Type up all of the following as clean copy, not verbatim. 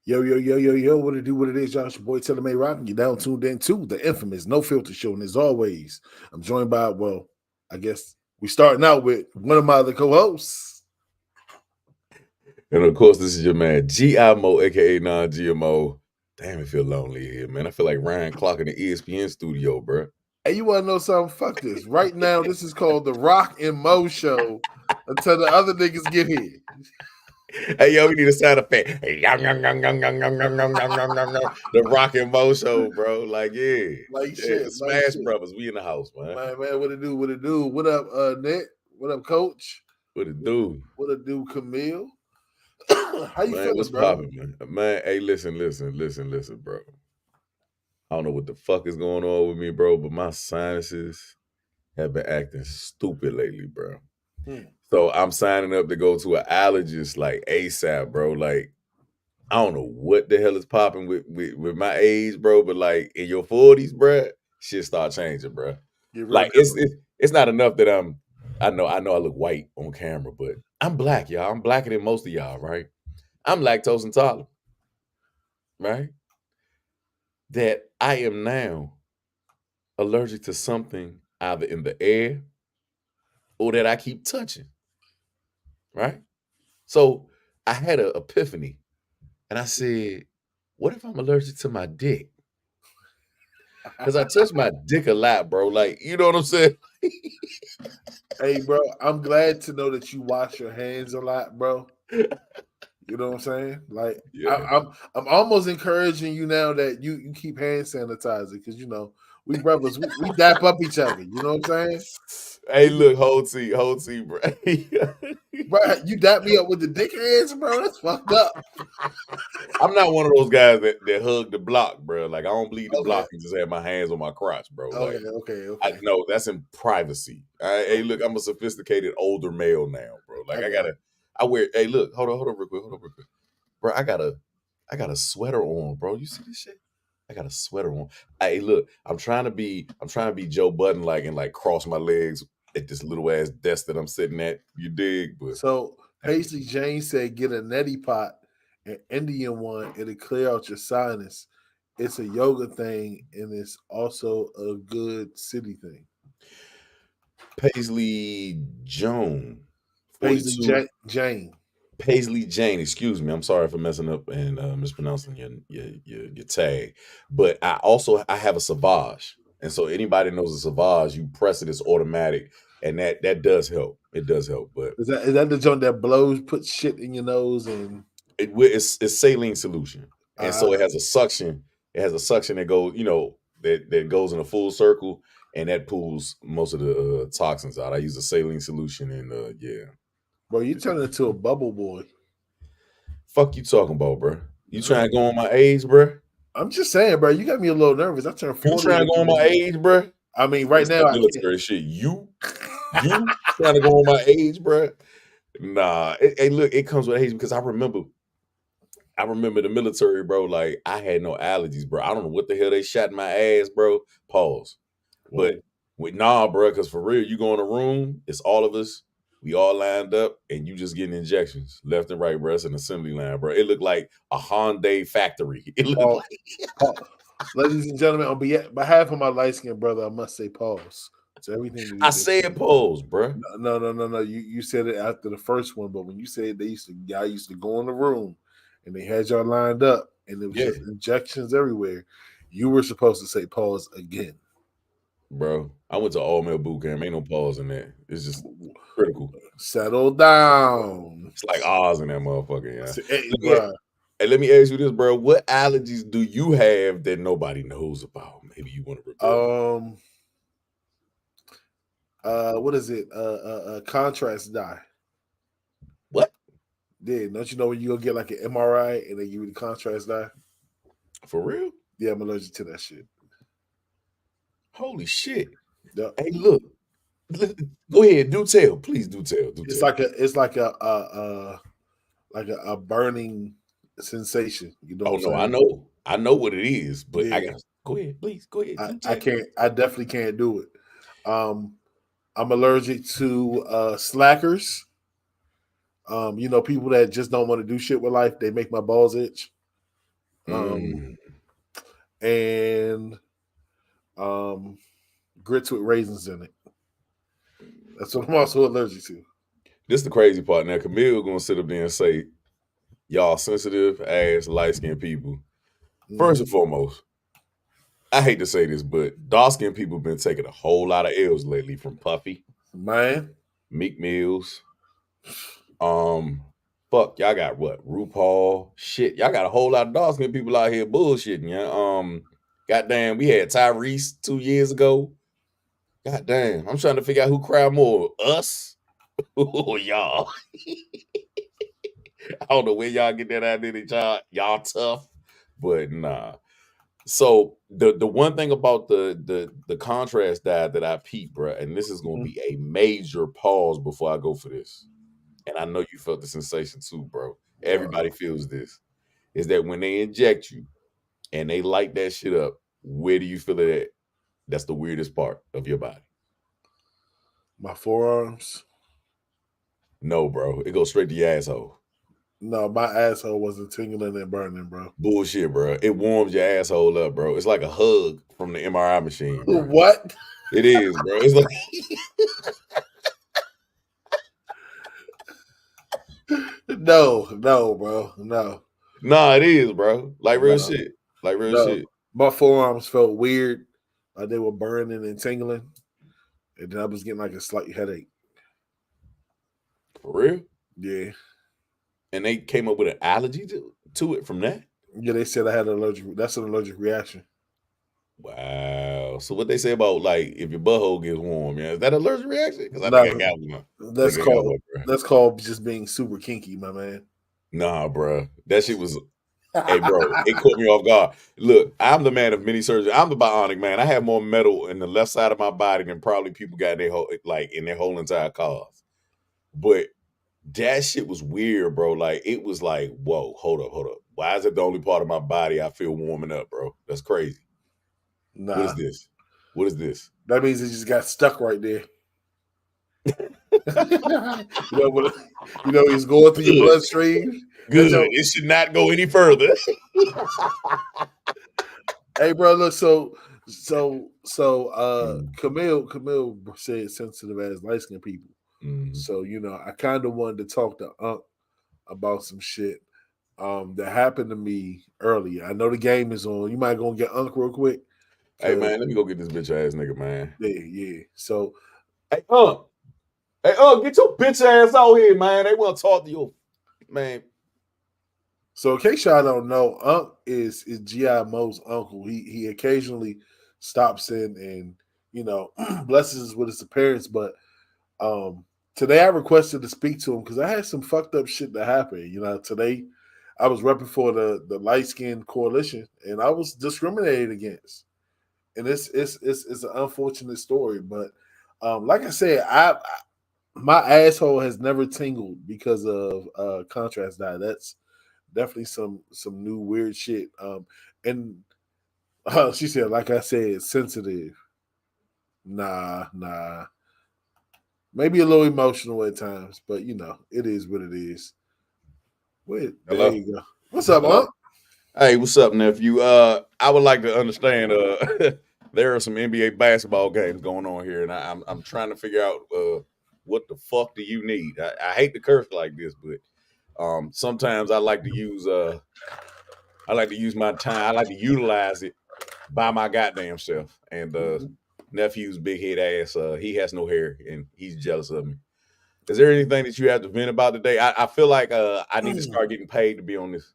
Yo, what it do, what it is, y'all. It's your boy Taylor May Rockin'. You down tuned in to the infamous No Filter Show. And as always, I'm joined by, well, I guess we starting out with one of my other co-hosts. And of course, this is your man GIMO, aka non-GMO. Damn, it feel lonely here, man. I feel like Ryan Clark in the ESPN studio, bro. Hey, you want to know something? Fuck this. Right now, this is called the Rock and Mo Show until the other niggas get here. Hey, yo, we need a sound effect. Hey, the Rock and Mo show, bro. Like, yeah. Like Yeah, shit, the like Smash shit. Brothers. We in the house, man. Man, what it do, what it do? What up, Nick? What up, Coach? What it do? What it do, Camille? How you Man, feeling, what's bro? popping, man? Man, hey, listen, bro. I don't know what the fuck is going on with me, bro, but my sinuses have been acting stupid lately, bro. Hmm. So I'm signing up to go to an allergist like ASAP, bro. Like, I don't know what the hell is popping with my age, bro. But like in your 40s, bro, shit start changing, bro. Get real Like different. it's not enough that I know I look white on camera, but I'm black, y'all. I'm blacker than most of y'all, right? I'm lactose intolerant, right? That I am now allergic to something either in the air or that I keep touching, right? So I had an epiphany and I said, what if I'm allergic to my dick? Because I touch my dick a lot, bro. Like, you know what I'm saying? Hey, bro, I'm glad to know that you wash your hands a lot, bro. You know what I'm saying? Like, Yeah. I'm almost encouraging you now that you keep hand sanitizer because we brothers, we dap up each other. You know what I'm saying? Hey, look, whole team, bro. Bro, you dap me up with the dick hands, bro. That's fucked up. I'm not one of those guys that hug the block, bro. Like, I don't bleed the Okay, block and just have my hands on my crotch, bro. Like, I okay. know that's in privacy. Hey, look, I'm a sophisticated older male now, bro. Like, I got it. I wear. Hey, look, hold on, real quick, bro. I got a sweater on, bro. You see this shit? I got a sweater on. Hey, look, I'm trying to be Joe Budden like and like cross my legs at this little ass desk that I'm sitting at. You dig? But So I can't. Paisley Jane said, get a neti pot, an Indian one. It'll clear out your sinus. It's a yoga thing, and it's also a good city thing. Paisley Joan, Paisley 42. Jane. Paisley Jane, excuse me. I'm sorry for messing up and mispronouncing your tag. But I have a Savage. And so anybody knows a Savage, you press it, it's automatic. And that does help. It does help. But Is that the joint that blows, puts shit in your nose, and it's saline solution. And so uh it has a suction. It has a suction that goes, that goes in a full circle and that pulls most of the toxins out. I use a saline solution and yeah. bro, you turn into a bubble boy. Fuck you talking about, bro? You All trying to right. go on my age, bro? I'm just saying, bro, you got me a little nervous. I turned You 40 trying to this go on my year. age, bro? I mean, right That's that now I can't. military shit. You trying to go on my age, bro? Nah. Hey, look, it comes with age because I remember the military, bro. Like I had no allergies, bro. I don't know what the hell they shot in my ass, bro. Pause. But Whoa. nah, bro, because for real, you go in a room, it's all of us. We all lined up, and you just getting injections left and right, bro. It's an assembly line, bro. It looked like a Hyundai factory. It looked Pause. like Pause. Ladies and gentlemen, on behalf of my light skinned brother, I must say pause to everything that he I just said said. pause, bro. No. You said it after the first one, but when you said y'all used to go in the room and they had y'all lined up and there was Yeah, just injections everywhere, you were supposed to say pause again. bro. I went to all male boot camp. Ain't no pause in that. It's just critical. Settle down. It's like Oz in that motherfucker, yeah. Hey, Let me bro. hey, let me ask you this, bro. What allergies do you have that nobody knows about? Maybe you want to reveal them. Um, what is it? Contrast dye. What? Yeah, don't you know when you go get like an MRI and they give you the contrast dye? For real? Yeah, I'm allergic to that shit. Holy shit. Yep. Hey, look. Go ahead. Do tell. Please do tell. Do It's tell. like a burning sensation. You know what Oh I'm no, I saying? know. I know what it is, but I Yeah, got go ahead. Please go ahead. Do I tell. can't. I definitely can't do it. Um, I'm allergic to slackers. People that just don't want to do shit with life. They make my balls itch. and grits with raisins in it. That's what I'm also allergic to. This is the crazy part. Now, Camille gonna sit up there and say, y'all sensitive ass light-skinned people. First and foremost, I hate to say this, but dark-skinned people been taking a whole lot of L's lately from Puffy, Man, Meek Mills. Fuck, y'all got what? RuPaul. Shit, y'all got a whole lot of dark-skinned people out here bullshitting, yeah. Goddamn, we had Tyrese 2 years ago. Goddamn, I'm trying to figure out who cried more, us or y'all. I don't know where y'all get that identity, y'all tough, but nah. So the one thing about the contrast diet that I peeped, bro, and this is gonna be a major pause before I go for this, and I know you felt the sensation too, bro. Everybody feels this. Is that when they inject you and they light that shit up, where do you feel it at? That's the weirdest part of your body. My forearms. No, bro. It goes straight to your asshole. No, my asshole wasn't tingling and burning, bro. Bullshit, bro. It warms your asshole up, bro. It's like a hug from the MRI machine, bro. What? It is, bro. It's like No, bro. No. Nah, it is, bro. Like real shit. Like real shit. My forearms felt weird. Like they were burning and tingling. And then I was getting like a slight headache. For real? Yeah. And they came up with an allergy to it from that? Yeah, they said I had an allergic. That's an allergic reaction. Wow. So what they say about like if your butthole gets warm, yeah, is that an allergic reaction? Because I think I got one. That's called just being super kinky, my man. Nah, bro. That shit was hey, bro, it caught me off guard. Look, I'm the man of many surgeries. I'm the bionic man. I have more metal in the left side of my body than probably people got in their whole entire cars. But that shit was weird, bro. Like it was like, whoa, hold up. Why is it the only part of my body I feel warming up, bro? That's crazy. Nah. What is this? That means it just got stuck right there. He's going through your bloodstream. Good. It should not go any further. Hey, bro, look. So, Camille said sensitive as light skinned people. Mm-hmm. So, I kind of wanted to talk to Unc about some shit that happened to me earlier. I know the game is on. You might go get Unc real quick. Hey, man, let me go get this bitch ass nigga, man. Yeah. So, hey, Unc, get your bitch ass out here, man. They want to talk to you, man. So in case y'all don't know, Unc is G.I. Mo's uncle. He occasionally stops in and blesses us with his appearance. But today I requested to speak to him because I had some fucked up shit that happened. Today I was repping for the light skinned coalition and I was discriminated against. And it's an unfortunate story. But like I said, my asshole has never tingled because of contrast dye. That's definitely some new weird shit. And she said, like I said, sensitive. Nah. Maybe a little emotional at times, but it is what it is. Wait, there you go. What's up, Unc? Hey, what's up, nephew? I would like to understand. There are some NBA basketball games going on here, and I'm trying to figure out what the fuck do you need? I hate to curse like this, but sometimes I like to use my time. I like to utilize it by my goddamn self. And nephew's big head ass, he has no hair and he's jealous of me. Is there anything that you have to vent about today? I feel like I need to start getting paid to be on this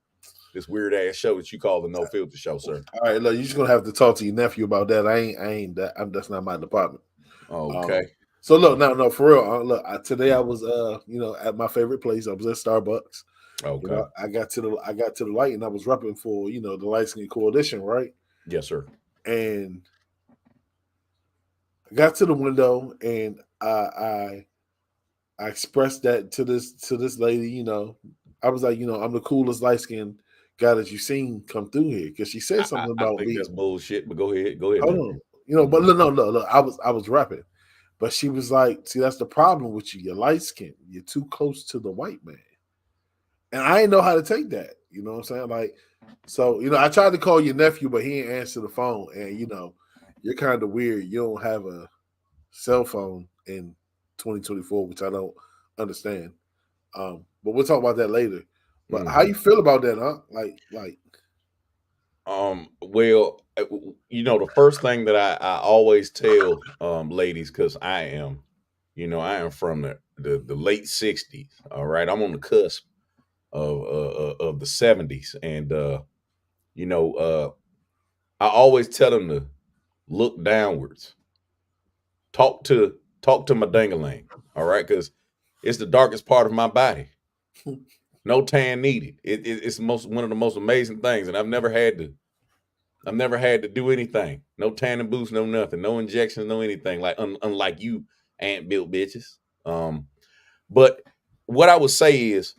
weird ass show that you call the No Filter Show, sir. All right, look, you're just gonna have to talk to your nephew about that. I ain't that. That's not my department. Okay. So look, no, for real. Look, today I was, at my favorite place. I was at Starbucks. Okay. I got to the light, and I was repping for the light skin coalition, right? Yes, sir. And I got to the window, and I expressed that to this lady. I was like, I'm the coolest light skin guy that you've seen come through here, because she said something about I think me. that's bullshit, but go ahead. Hold on. But look, I was rapping. But she was like, see, that's the problem with you. You're light skinned. You're too close to the white man. And I didn't know how to take that. You know what I'm saying? Like, so I tried to call your nephew, but he didn't answer the phone. And you're kind of weird. You don't have a cell phone in 2024, which I don't understand. But we'll talk about that later. But how you feel about that, huh? Like. Well, the first thing that I always tell ladies, because I am from the late 60s. All right. I'm on the cusp of the 70s. And I always tell them to look downwards. Talk to my dangalang. All right, because it's the darkest part of my body. No tan needed. It's one of the most amazing things, and I've never had to do anything. No tanning boots, no nothing, no injections, no anything. Like unlike you, ant built bitches. But what I would say is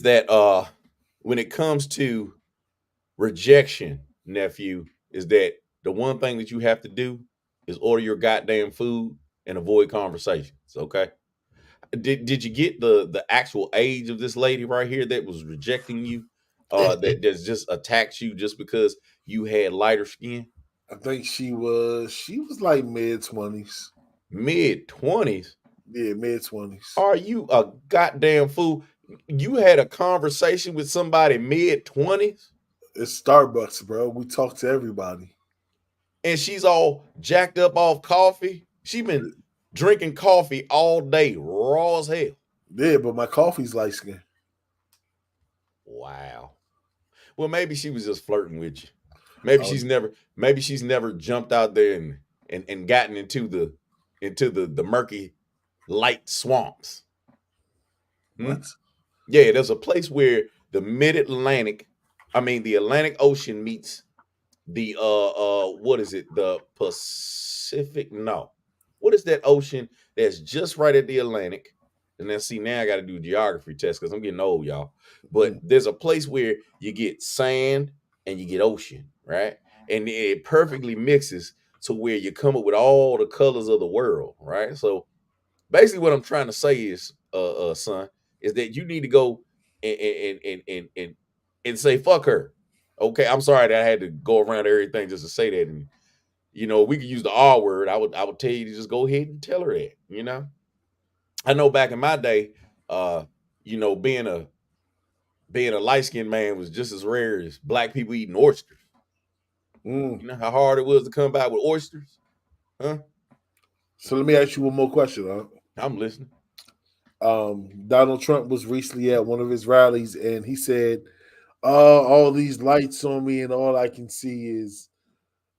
that when it comes to rejection, nephew, is that the one thing that you have to do is order your goddamn food and avoid conversations. Okay. Did you get the actual age of this lady right here that was rejecting you? That's just attacked you just because you had lighter skin? I think she was like mid-20s. Mid-20s? Yeah, mid-20s. Are you a goddamn fool? You had a conversation with somebody mid-20s? It's Starbucks, bro. We talk to everybody. And she's all jacked up off coffee. She been drinking coffee all day, raw as hell. Yeah, but my coffee's light skin. Wow. Well, maybe she was just flirting with you. Maybe she's never jumped out there and gotten into the murky light swamps. What? Yeah, there's a place where the Atlantic Ocean meets the what is it? The Pacific? No. What is that ocean that's just right at the Atlantic? And then now I got to do a geography test because I'm getting old, y'all. But there's a place where you get sand and you get ocean, right? And it perfectly mixes to where you come up with all the colors of the world, right? So basically what I'm trying to say is, son, is that you need to go and say fuck her. Okay, I'm sorry that I had to go around everything just to say that. And we could use the R word. I would tell you to just go ahead and tell her that. I know back in my day, being a light-skinned man was just as rare as black people eating oysters. You know how hard it was to come by with oysters? Huh? So let me ask you one more question, huh? I'm listening. Donald Trump was recently at one of his rallies and he said, all these lights on me and all I can see is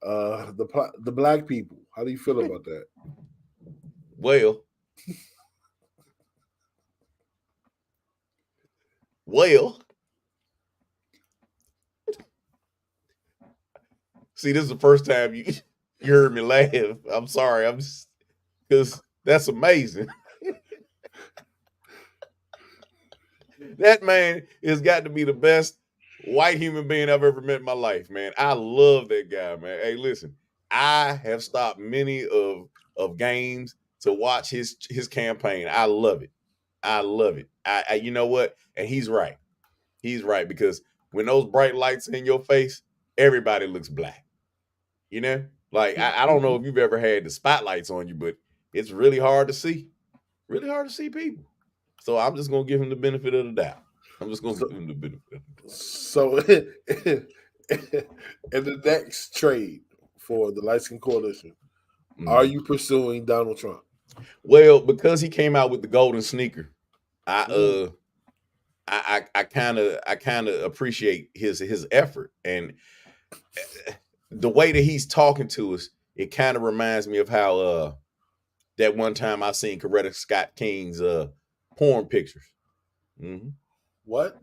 the black people. How do you feel about that? Well, see, this is the first time you heard me laugh. I'm sorry. Because that's amazing. That man has got to be the best white human being I've ever met in my life, man. I love that guy, man. Hey, listen, I have stopped many of games to watch his campaign. I love it. I love it. I you know what? And he's right. He's right, because when those bright lights in your face, everybody looks black. Like I don't know if you've ever had the spotlights on you, but it's really hard to see. Really hard to see people. So I'm just gonna give him the benefit of the doubt. I'm just gonna give him the benefit. So in the next trade for the Light Skin Coalition, are you pursuing Donald Trump? Well, because he came out with the golden sneaker, I kind of appreciate his effort, and the way that he's talking to us, it kind of reminds me of how that one time I seen Coretta Scott King's porn pictures. What?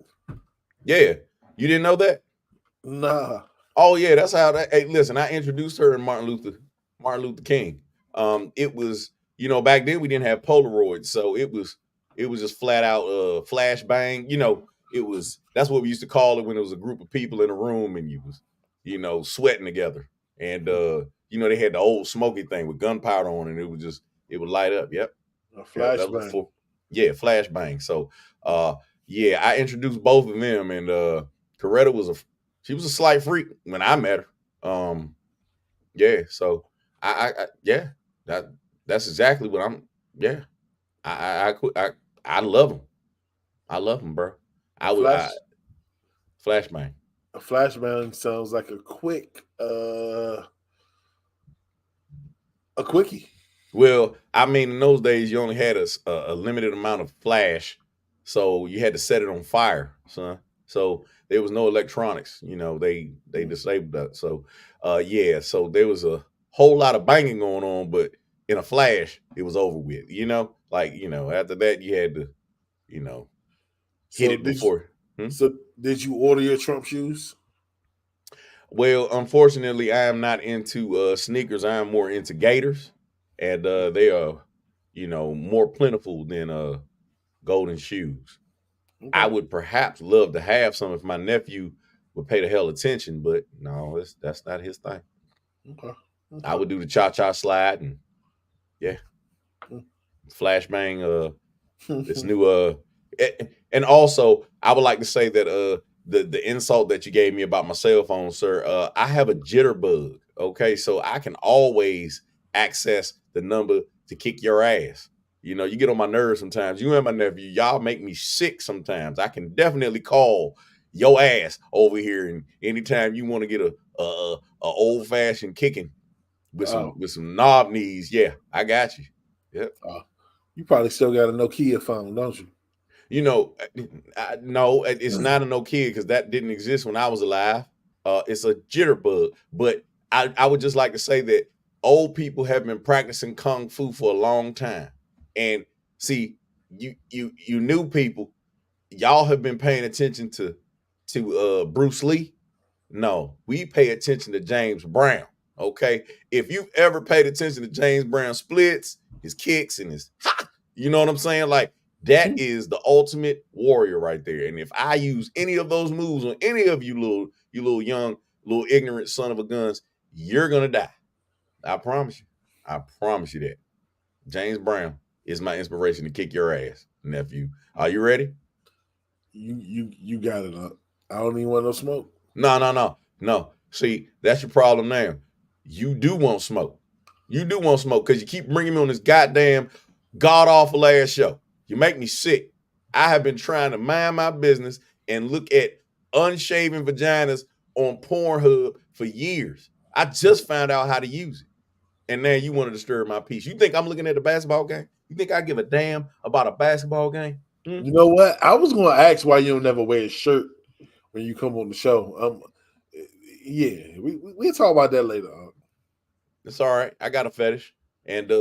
Yeah, you didn't know that? Nah. Oh yeah, that's how that. Hey, listen, I introduced her in Martin Luther King. It was back then we didn't have Polaroids, so it was just flat out flashbang. That's what we used to call it when it was a group of people in a room and you was sweating together, and they had the old smoky thing with gunpowder on it. It would light up. Yep. A flashbang. Yeah, flashbang. So yeah, I introduced both of them, and Coretta was a slight freak when I met her. Yeah, so yeah, that's exactly what I'm. Yeah, I love them. I love them, bro. A I would flashbang. a flashbang sounds like a quickie. Well, I mean, in those days, you only had a limited amount of flash, so you had to set it on fire, son. So there was no electronics. They disabled that. So, yeah. So there was a whole lot of banging going on, but in a flash, it was over with. After that, you had to, hit So it before. did you order your Trump shoes? Well, unfortunately, I am not into sneakers. I am more into gators, and they are, more plentiful than golden shoes. Okay. I would perhaps love to have some if my nephew would pay the hell attention, but no, that's not his thing. Okay. I would do the cha-cha slide and yeah, flashbang. This new and also I would like to say that the insult that you gave me about my cell phone, sir. I have a jitterbug. Okay, so I can always access the number to kick your ass. You get on my nerves sometimes. You and my nephew, y'all make me sick sometimes. I can definitely call your ass over here, and anytime you want to get a old fashioned kicking with some knob knees, yeah, I got you. Yep. You probably still got a Nokia phone, don't you? No, it's not a Nokia because that didn't exist when I was alive. It's a jitterbug. But I would just like to say that old people have been practicing kung fu for a long time. And see, you new people, y'all have been paying attention to Bruce Lee. No, we pay attention to James Brown. Okay, if you've ever paid attention to James Brown splits, his kicks, and his you know what I'm saying? Like that is the ultimate warrior right there. And if I use any of those moves on any of you little young, little ignorant son of a guns, you're gonna die. I promise you. I promise you that. James Brown is my inspiration to kick your ass, nephew. Are you ready? You got it up. I don't even want no smoke. No. See, that's your problem now. You do want smoke. You do want smoke because you keep bringing me on this goddamn god awful ass show. You make me sick. I have been trying to mind my business and look at unshaven vaginas on Pornhub for years. I just found out how to use it. And now you want to disturb my peace. You think I'm looking at a basketball game? You think I give a damn about a basketball game? You know what? I was going to ask why you don't never wear a shirt when you come on the show. Yeah, we'll talk about that later. It's all right. I got a fetish. And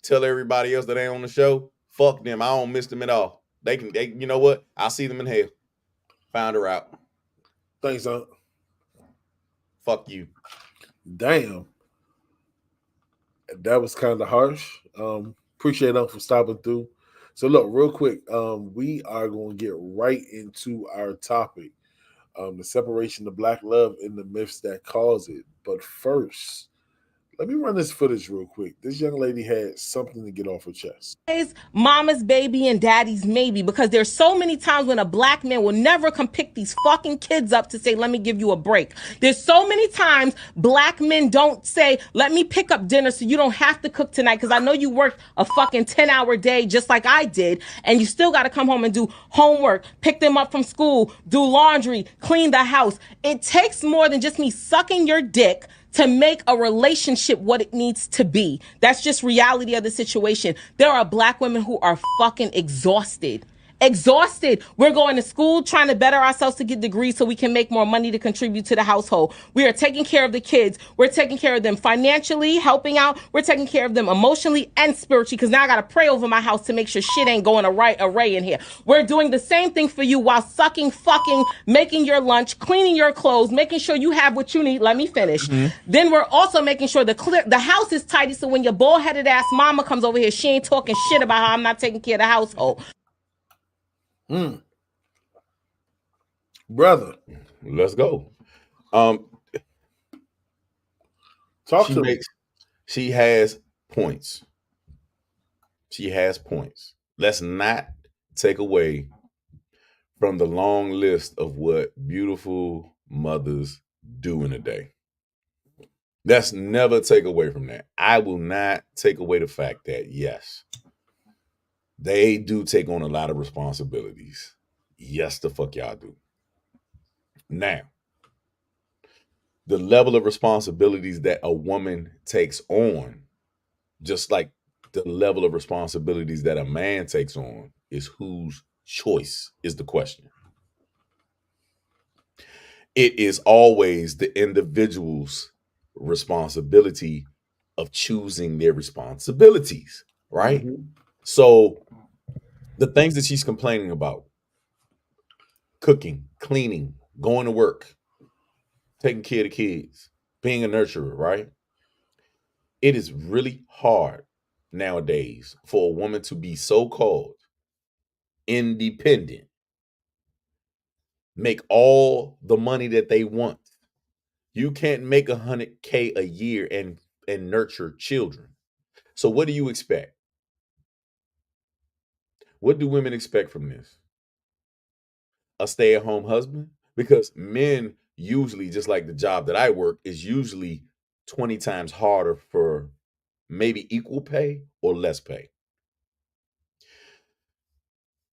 tell everybody else that ain't on the show, fuck them. I don't miss them at all. They you know what? I'll see them in hell. Found her out. Thanks, Unc. Fuck you. Damn. That was kind of harsh. Appreciate them for stopping through. So look, real quick, we are going to get right into our topic. The separation of Black love and the myths that cause it. But first, let me run this footage real quick. This young lady had something to get off her chest. Mama's baby and daddy's maybe, because there's so many times when a black man will never come pick these fucking kids up to say, let me give you a break. There's so many times black men don't say, let me pick up dinner so you don't have to cook tonight because I know you worked a fucking 10-hour day just like I did, and you still got to come home and do homework, pick them up from school, do laundry, clean the house. It takes more than just me sucking your dick to make a relationship what it needs to be. That's just reality of the situation. There are black women who are fucking exhausted. We're going to school, trying to better ourselves to get degrees so we can make more money to contribute to the household. We are taking care of the kids. We're taking care of them financially, helping out. We're taking care of them emotionally and spiritually, because now I got to pray over my house to make sure shit ain't going array in here. We're doing the same thing for you while sucking, fucking, making your lunch, cleaning your clothes, making sure you have what you need. Let me finish. Then we're also making sure the house is tidy, so when your bald-headed ass mama comes over here, she ain't talking shit about how I'm not taking care of the household. Brother, let's go. Talk to me. She has points. Let's not take away from the long list of what beautiful mothers do in a day. Let's never take away from that. I will not take away the fact that, yes, they do take on a lot of responsibilities. Yes, the fuck y'all do. Now, the level of responsibilities that a woman takes on, just like the level of responsibilities that a man takes on, is whose choice is the question. It is always the individual's responsibility of choosing their responsibilities, right? Mhm. So the things that she's complaining about, cooking, cleaning, going to work, taking care of the kids, being a nurturer, right? It is really hard nowadays for a woman to be so-called independent, make all the money that they want. You can't make $100K a year and nurture children. So what do you expect? What do women expect from this? A stay-at-home husband? Because men usually, just like the job that I work, is usually 20 times harder for maybe equal pay or less pay.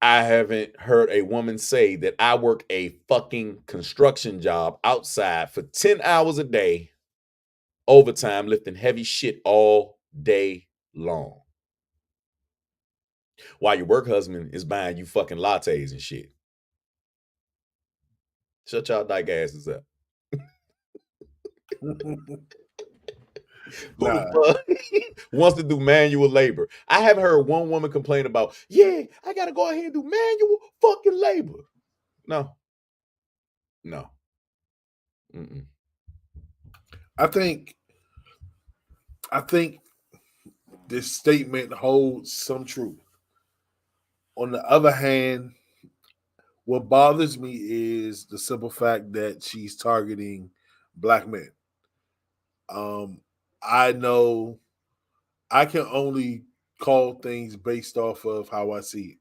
I haven't heard a woman say that I work a fucking construction job outside for 10 hours a day, overtime, lifting heavy shit all day long, while your work husband is buying you fucking lattes and shit. Shut y'all dyke asses up. Who Nah, the fuck wants to do manual labor? I haven't heard one woman complain about, yeah, I gotta go ahead and do manual fucking labor. No. Mm-mm. I think this statement holds some truth. On the other hand, what bothers me is the simple fact that she's targeting black men. Um, I know I can only call things based off of how I see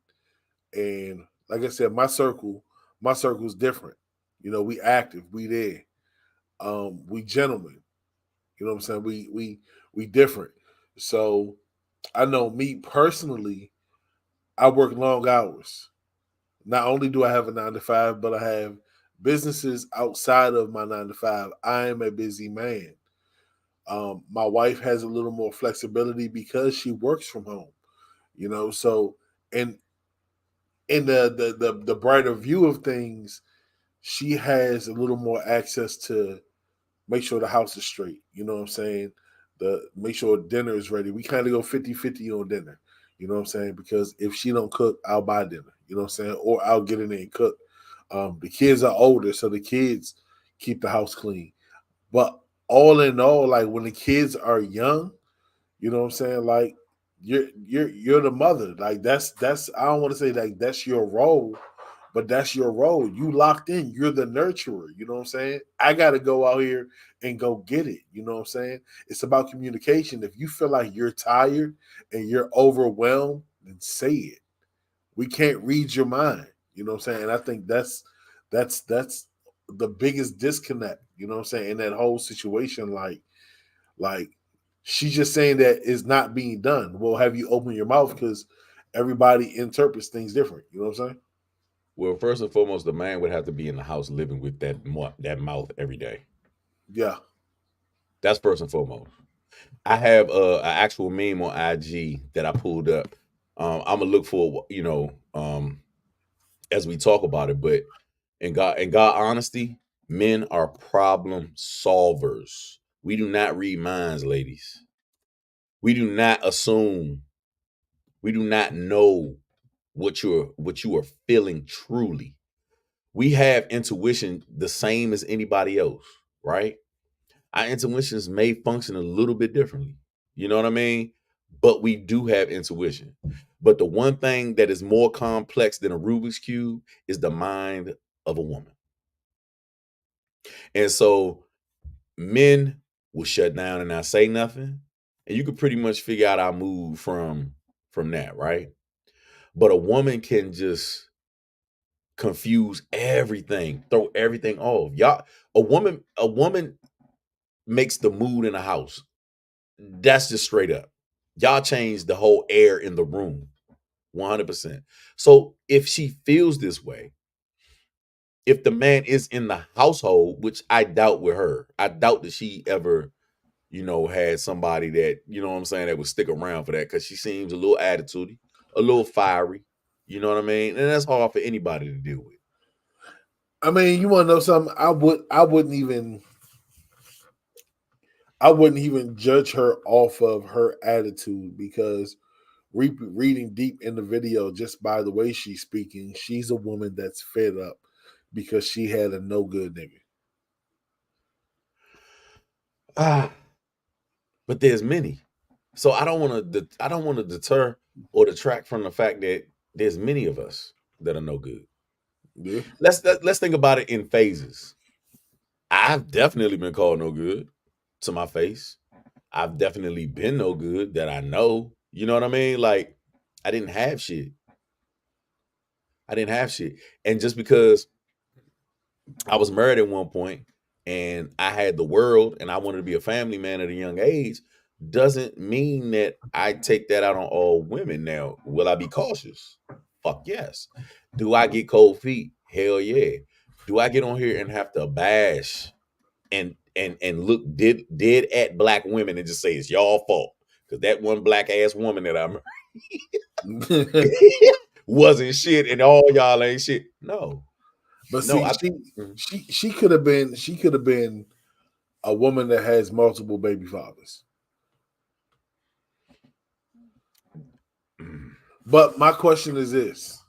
it. And like I said, my circle's different. You know, we active, we there. We gentlemen. You know what I'm saying? We different. So I know me personally, I work long hours. Not only do I have a 9 to 5, but I have businesses outside of my 9 to 5. I am a busy man. My wife has a little more flexibility because she works from home. You know, so and in the brighter view of things, she has a little more access to make sure the house is straight. You know what I'm saying? The make sure dinner is ready. We kind of go 50-50 on dinner. You know what I'm saying? Because if she don't cook, I'll buy dinner. You know what I'm saying? Or I'll get in there and cook. The kids are older, so the kids keep the house clean. But all in all, like when the kids are young, you know what I'm saying? Like you're the mother. Like that's I don't want to say like that's your role, but that's your role. You locked in. You're the nurturer. You know what I'm saying? I got to go out here and go get it. You know what I'm saying? It's about communication. If you feel like you're tired and you're overwhelmed, then say it. We can't read your mind. You know what I'm saying? And I think that's the biggest disconnect. You know what I'm saying? In that whole situation, like she's just saying that it's not being done. Well, have you opened your mouth? Because everybody interprets things different. You know what I'm saying? Well, first and foremost, the man would have to be in the house living with that mouth every day. Yeah. That's first and foremost. I have an actual meme on IG that I pulled up. I'm gonna look for as we talk about it, but in God honesty, men are problem solvers. We do not read minds, ladies. We do not assume. We do not know what you are feeling truly. We have intuition the same as anybody else, right? Our intuitions may function a little bit differently. You know what I mean? But we do have intuition. But the one thing that is more complex than a Rubik's Cube is the mind of a woman. And so men will shut down and not say nothing. And you could pretty much figure out our mood from that, right? But a woman can just confuse everything, throw everything off. Y'all, a woman makes the mood in a house. That's just straight up. Y'all change the whole air in the room, 100%. So if she feels this way, if the man is in the household, which I doubt with her, I doubt that she ever, had somebody that, what I'm saying, that would stick around for that, because she seems a little attitudey, a little fiery. You know what I mean? And that's hard for anybody to deal with. I mean, you want to know something? I wouldn't even judge her off of her attitude, because reading deep in the video, just by the way she's speaking, she's a woman that's fed up because she had a no good nigga. But there's many. So I don't want to deter or detract from the fact that there's many of us that are no good. Yeah. Let's think about it in phases. I've definitely been called no good to my face. I've definitely been no good that I know. You know what I mean? Like, I didn't have shit. And just because I was married at one point and I had the world and I wanted to be a family man at a young age, doesn't mean that I take that out on all women. Now, will I be cautious? Fuck yes. Do I get cold feet? Hell yeah. Do I get on here and have to bash and look dead at black women and just say it's y'all fault? Because that one black ass woman that I'm wasn't shit and all y'all ain't shit. No. But No, see, she could have been a woman that has multiple baby fathers. But my question is this: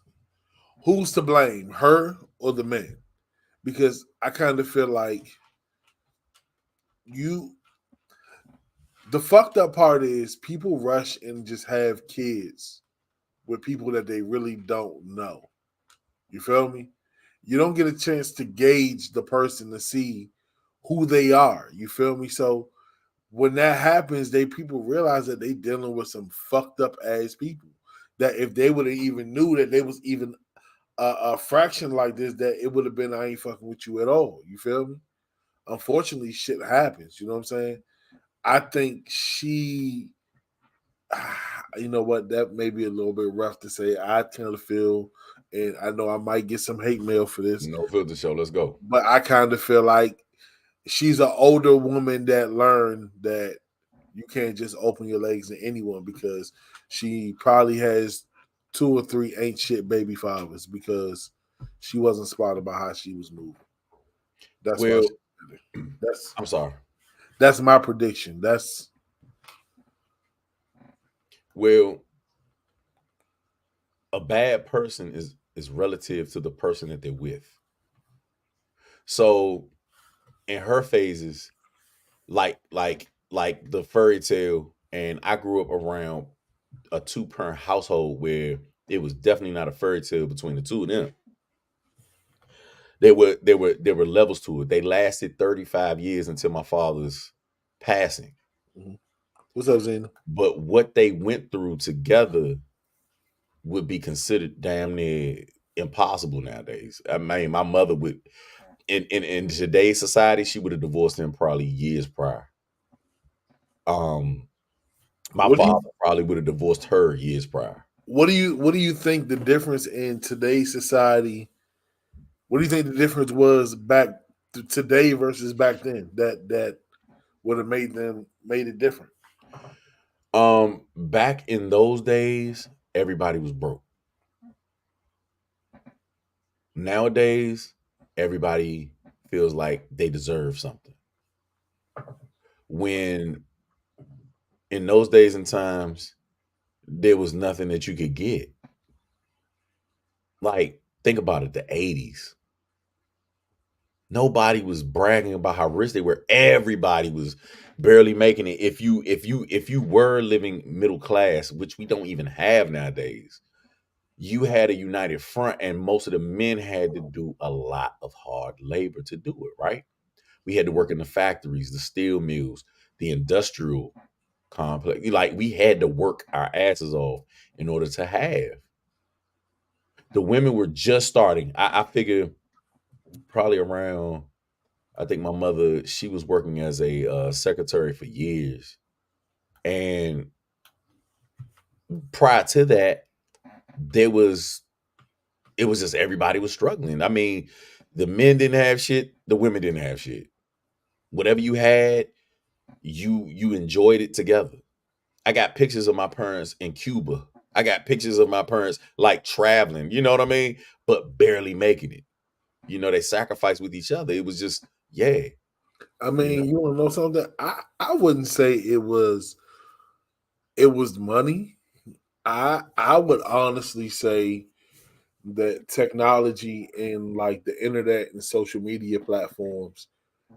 who's to blame, her or the man? Because I kind of feel like the fucked up part is people rush and just have kids with people that they really don't know. You feel me? You don't get a chance to gauge the person to see who they are. You feel me? So when that happens, people realize that they dealing with some fucked up ass people. That if they would have even knew that there was even a fraction like this, that it would have been, I ain't fucking with you at all. You feel me? Unfortunately, shit happens. You know what I'm saying? I think she, you know what, that may be a little bit rough to say. I kind of feel, and I know I might get some hate mail for this. No filter show. Let's go. But I kind of feel like she's an older woman that learned that you can't just open your legs to anyone, because she probably has 2 or 3 ain't shit baby fathers because she wasn't smart about how she was moving. That's I'm sorry. That's my prediction. A bad person is relative to the person that they're with. So in her phases, like the fairy tale, and I grew up around a 2-parent household where it was definitely not a fairy tale between the two of them. There were levels to it. They lasted 35 years until my father's passing. Mm-hmm. What's up, Zena? But what they went through together would be considered damn near impossible nowadays. I mean, my mother would, in today's society, she would have divorced him probably years prior. My father probably would have divorced her years prior. What do you think the difference in today's society? What do you think the difference was back today versus back then? That would have made it different. Back in those days, everybody was broke. Nowadays, everybody feels like they deserve something. When in those days and times, there was nothing that you could get. Like, think about it, the 80s. Nobody was bragging about how rich they were. Everybody was barely making it. If you were living middle class, which we don't even have nowadays, you had a united front, and most of the men had to do a lot of hard labor to do it, right? We had to work in the factories, the steel mills, the industrial complex. Like, we had to work our asses off in order to have. The women were just starting. I figure probably around. I think my mother, she was working as a secretary for years, and prior to that, there was it was just everybody was struggling. I mean, the men didn't have shit, the women didn't have shit. Whatever you had, you enjoyed it together. I got pictures of my parents in Cuba. I got pictures of my parents like traveling, you know what I mean? But barely making it. You know, they sacrificed with each other. It was just, yeah. I mean, you want to know something? I wouldn't say it was money. I would honestly say that technology and like the internet and social media platforms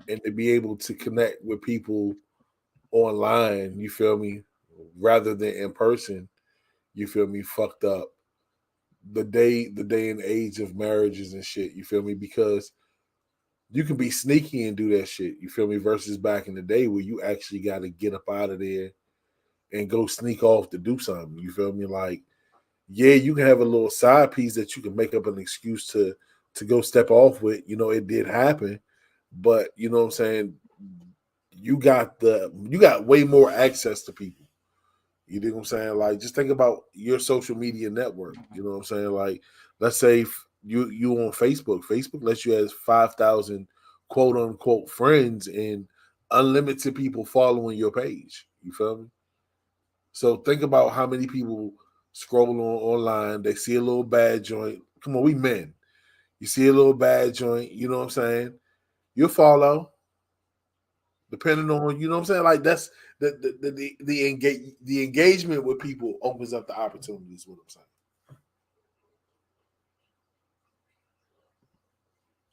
and to be able to connect with people online, you feel me, rather than in person, you feel me, fucked up the day and age of marriages and shit, you feel me? Because you can be sneaky and do that shit, you feel me, versus back in the day where you actually got to get up out of there and go sneak off to do something, you feel me? Like, yeah, you can have a little side piece that you can make up an excuse to go step off with. You know, it did happen, but you know what I'm saying. You got way more access to people. You know what I'm saying? Like, just think about your social media network. You know what I'm saying? Like, let's say you on Facebook. Facebook lets you have 5,000 quote unquote friends and unlimited people following your page. You feel me? So think about how many people scroll online. They see a little bad joint. Come on, we men. You see a little bad joint. You know what I'm saying? You'll follow, depending on, you know what I'm saying. Like, that's the engagement with people opens up the opportunities. What I'm saying.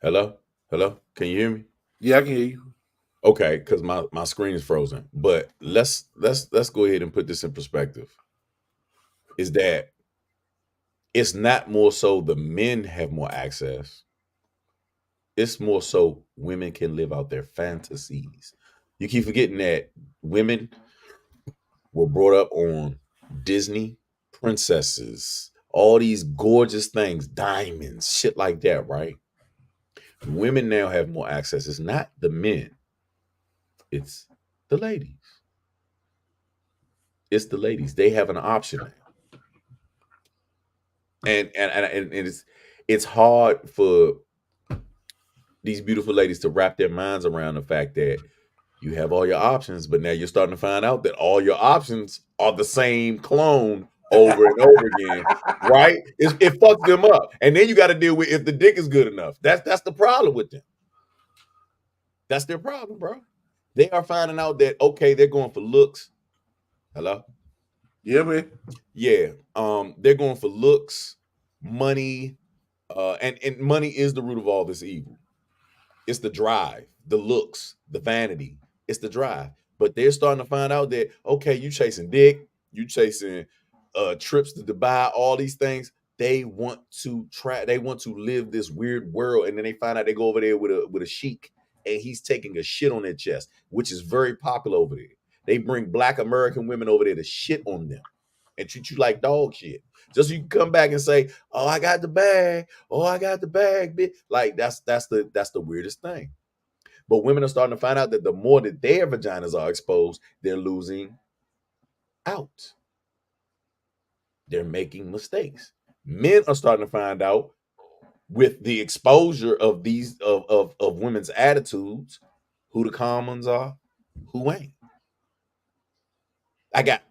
Hello? Hello? Can you hear me? Yeah, I can hear you. Okay, because my screen is frozen. But let's go ahead and put this in perspective. Is that it's not more so the men have more access. It's more so women can live out their fantasies. You keep forgetting that women were brought up on Disney princesses, all these gorgeous things, diamonds, shit like that, right? Women now have more access. It's not the men, it's the ladies. It's the ladies. They have an option now. And it's hard for these beautiful ladies to wrap their minds around the fact that you have all your options, but now you're starting to find out that all your options are the same clone over and over again, right? It fucks them up, and then you got to deal with if the dick is good enough. That's the problem with them. That's their problem, bro. They are finding out that okay, they're going for looks. Hello. Yeah, man. Yeah. They're going for looks, money, and money is the root of all this evil. It's the drive, the looks, the vanity. It's the drive. But they're starting to find out that okay, you chasing dick, you chasing trips to Dubai, all these things. They want to try. They want to live this weird world, and then they find out they go over there with a sheik, and he's taking a shit on their chest, which is very popular over there. They bring Black American women over there to shit on them and treat you like dog shit. Just so you can come back and say, "Oh, I got the bag. Oh, I got the bag, bitch." Like that's the weirdest thing. But women are starting to find out that the more that their vaginas are exposed, they're losing out. They're making mistakes. Men are starting to find out with the exposure of these of women's attitudes, who the commons are, who ain't. I got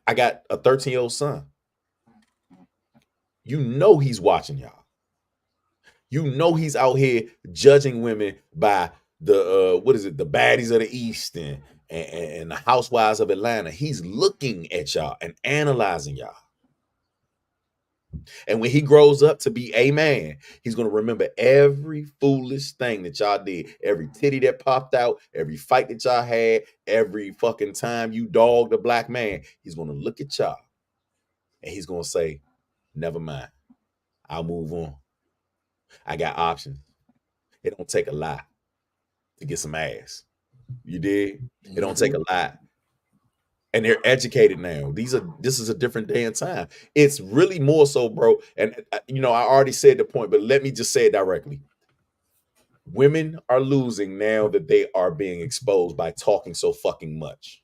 a 13-year-old son. You know he's watching y'all. You know he's out here judging women by the what is it, the baddies of the East and the housewives of Atlanta. He's looking at y'all and analyzing y'all. And when he grows up to be a man, he's gonna remember every foolish thing that y'all did, every titty that popped out, every fight that y'all had, every fucking time you dogged a black man. He's gonna look at y'all and he's gonna say, never mind. I'll move on. I got options. It don't take a lot to get some ass. You did? It don't take a lot. and they're educated now. This is a different day and time. It's really more so, bro. And you know, I already said the point, but let me just say it directly. Women are losing now that they are being exposed by talking so fucking much.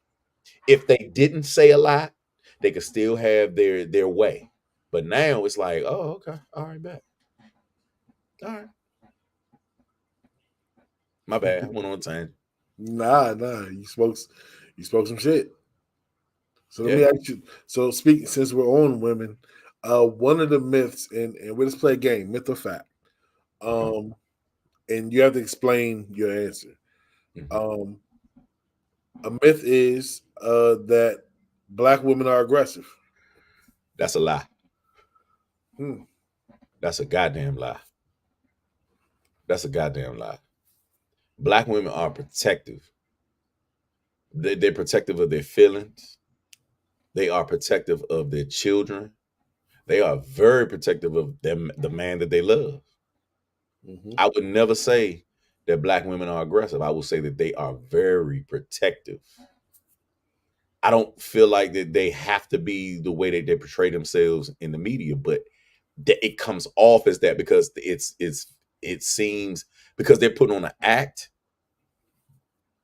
If they didn't say a lot, they could still have their way. But now it's like, oh, okay, all right, bet. All right. My bad. I went on a tangent. Nah, you spoke some shit. So let Yeah. me ask you. So speaking, since we're on women, one of the myths, and we'll just play a game, myth or fact. And you have to explain your answer. Mhm. A myth is that black women are aggressive. That's a lie. Hmm. That's a goddamn lie. That's a goddamn lie. Black women are protective. They're protective of their feelings. They are protective of their children. They are very protective of them, the man that they love. Mhm. I would never say that black women are aggressive. I would say that they are very protective. I don't feel like that they have to be the way that they portray themselves in the media, but it comes off as that because it seems because they're putting on an act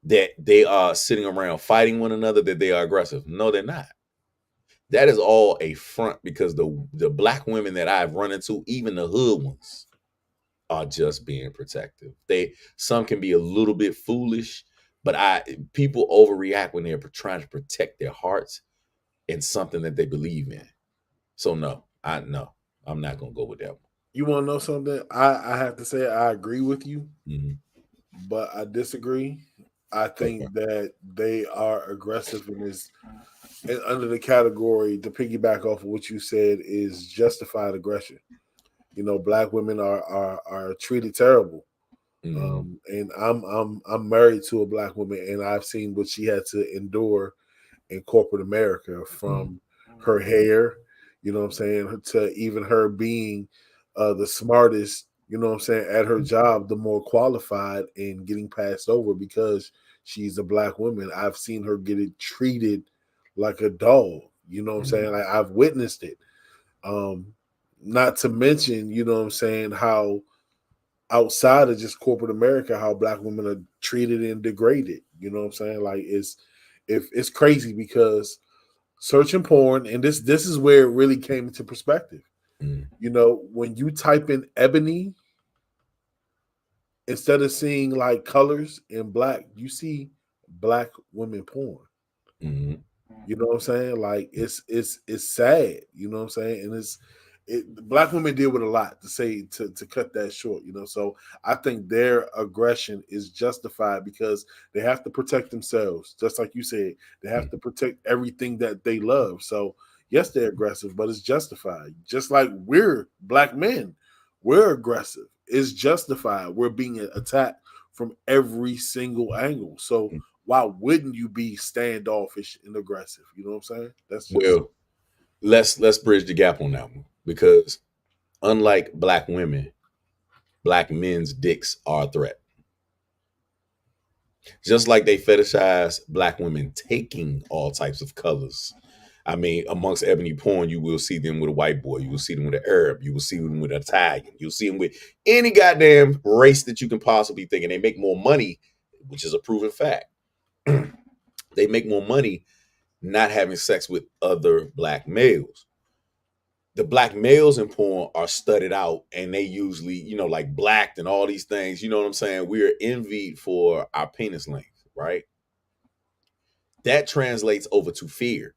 that they are sitting around fighting one another that they are aggressive. No, they're not. That is all a front because the black women that I've run into, even the hood ones, are just being protective. Some can be a little bit foolish, but people overreact when they're trying to protect their hearts in something that they believe in. So no, I'm not gonna go with that one. You want to know something? I have to say I agree with you, Mhm. but I disagree. I Okay. think that they are aggressive in this, and under the category to piggyback off of what you said is justified aggression. You know, black women are treated terrible. Mhm. And I'm married to a black woman, and I've seen what she had to endure in corporate America, Mhm. from her hair, you know what I'm saying, to even her being the smartest, you know what I'm saying, at her job, the more qualified, and getting passed over because she's a black woman. I've seen her get it treated like a dog, you know what I'm saying? Like, I've witnessed it. Um, Not to mention, you know what I'm saying, how outside of just corporate America, how black women are treated and degraded. You know what I'm saying? Like, it's crazy because searching porn, and this is where it really came into perspective. Mhm. You know, when you type in ebony, instead of seeing like colors in black, you see black women porn. Mhm. You know what I'm saying? Like, it's sad. You know what I'm saying? And black women deal with a lot to say to cut that short. You know, so I think their aggression is justified because they have to protect themselves, just like you said. They have to protect everything that they love. So yes, they're aggressive, but it's justified. Just like we're black men, we're aggressive. It's justified. We're being attacked from every single angle. So why wouldn't you be standoffish and aggressive? You know what I'm saying? That's just Well, let's bridge the gap on that one because unlike black women, black men's dicks are a threat. Just like they fetishize black women taking all types of colors. I mean, amongst ebony porn, you will see them with a white boy. You will see them with an Arab. You will see them with an Italian. You'll see them with any goddamn race that you can possibly think. And they make more money, which is a proven fact. They make more money not having sex with other black males. The black males in porn are studied out and they usually, like blacked and all these things. You know what I'm saying? We are envied for our penis length, right? That translates over to fear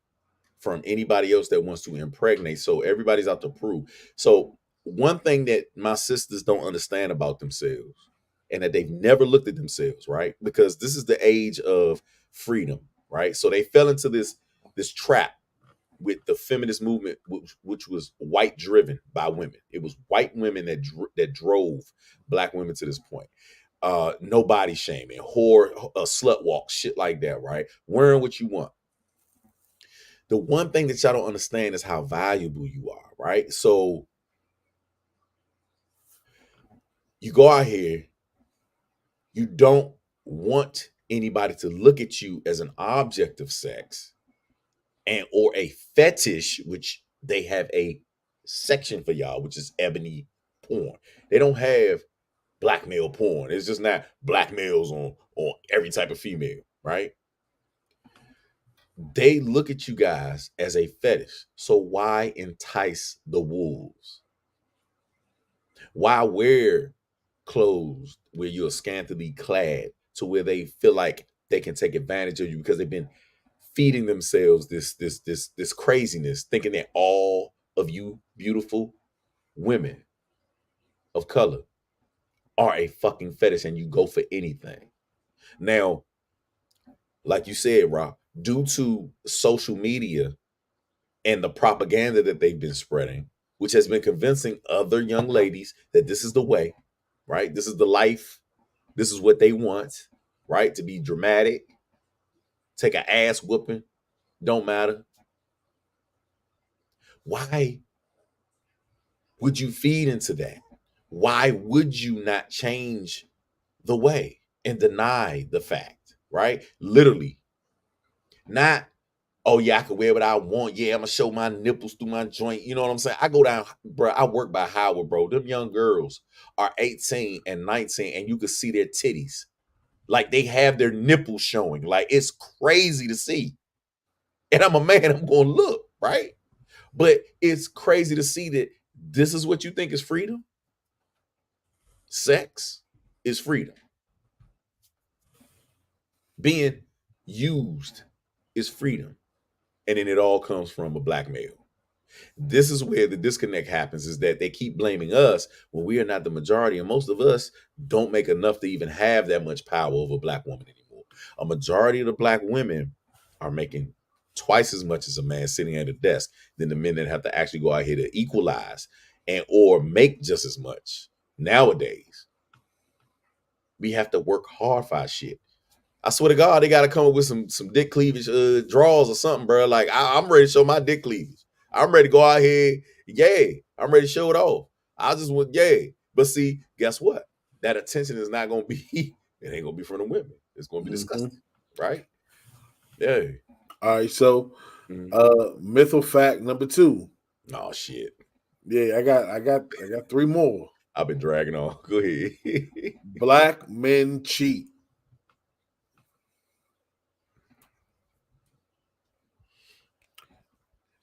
from anybody else that wants to impregnate. So everybody's out to prove. So one thing that my sisters don't understand about themselves and that they've never looked at themselves, right? Because this is the age of freedom, right? So they fell into this trap with the feminist movement, which was white driven by women. It was white women that drove black women to this point. No body shaming, whore, slut walk, shit like that, right? Wearing what you want. The one thing that y'all don't understand is how valuable you are, right? So you go out here, you don't want anybody to look at you as an object of sex. and or a fetish, which they have a section for y'all, which is ebony porn. They don't have black male porn. It's just not black males on every type of female, right? They look at you guys as a fetish. So why entice the wolves? Why wear clothes where you're scantily clad to where they feel like they can take advantage of you because they've been feeding themselves this craziness, thinking that all of you beautiful women of color are a fucking fetish and you go for anything. Now, like you said, Rob, due to social media and the propaganda that they've been spreading, which has been convincing other young ladies that this is the way, right? This is the life. This is what they want, right? To be dramatic, take an ass whooping, don't matter. Why would you feed into that? Why would you not change the way and deny the fact, right? Literally, not, oh yeah, I can wear what I want. Yeah, I'm gonna show my nipples through my joint. You know what I'm saying? I go down, bro. I work by Howard, bro. Them young girls are 18 and 19, and you can see their titties. Like they have their nipples showing. Like it's crazy to see. And I'm a man, I'm gonna look, right? But it's crazy to see that this is what you think is freedom. Sex is freedom. Being used is freedom. And then it all comes from a black male. This is where the disconnect happens, is that they keep blaming us when we are not the majority. And most of us don't make enough to even have that much power over a black woman anymore. A majority of the black women are making twice as much as a man sitting at a desk than the men that have to actually go out here to equalize and or make just as much. Nowadays, we have to work hard for our shit. I swear to God, they got to come up with some dick cleavage draws or something, bro. Like I'm ready to show my dick cleavage. I'm ready to go out here, yay. I'm ready to show it off. I just went yay. But see, guess what? That attention is not gonna be. It ain't gonna be from the women. It's gonna be disgusting, right? Yeah. All right, so myth or fact number 2. Oh shit. Yeah, I got 3 more. I've been dragging on. Go ahead. Black men cheat.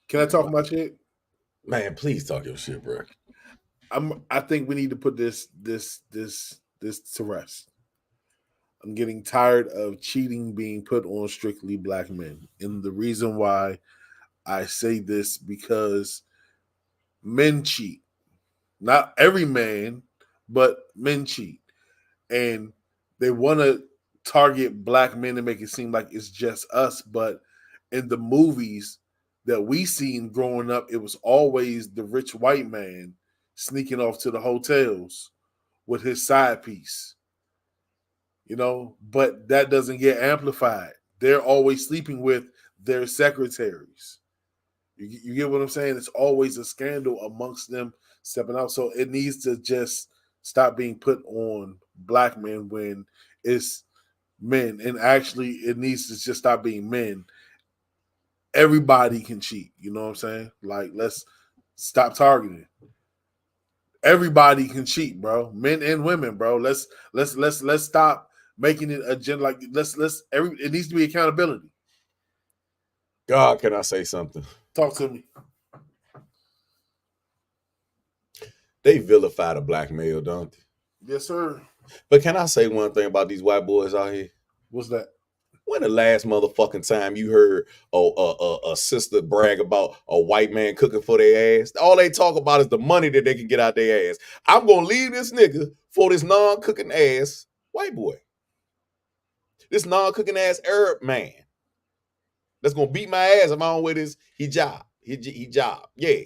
Can I talk my shit? Man, please talk your shit, bro. I think we need to put this to rest. I'm getting tired of cheating being put on strictly black men. And the reason why I say this, because men cheat. Not every man, but men cheat. And they want to target black men and make it seem like it's just us. But in the movies that we seen growing up, it was always the rich white man sneaking off to the hotels with his side piece. You know, but that doesn't get amplified. They're always sleeping with their secretaries. You get what I'm saying? It's always a scandal amongst them stepping out. So it needs to just stop being put on black men when it's men. And actually, it needs to just stop being men. Everybody can cheat. You know what I'm saying? Like, let's stop targeting. Everybody can cheat, bro. Men and women, bro. Let's stop making it a gen. Like, it needs to be accountability. God, can I say something? Talk to me. They vilify the black male, don't they? Yes, sir. But can I say one thing about these white boys out here? What's that? When the last motherfucking time you heard a sister brag about a white man cooking for their ass? All they talk about is the money that they can get out their ass. I'm going to leave this nigga for this non-cooking ass white boy. This non-cooking ass Arab man that's going to beat my ass if I don't wear this hijab. Hijab. Yeah.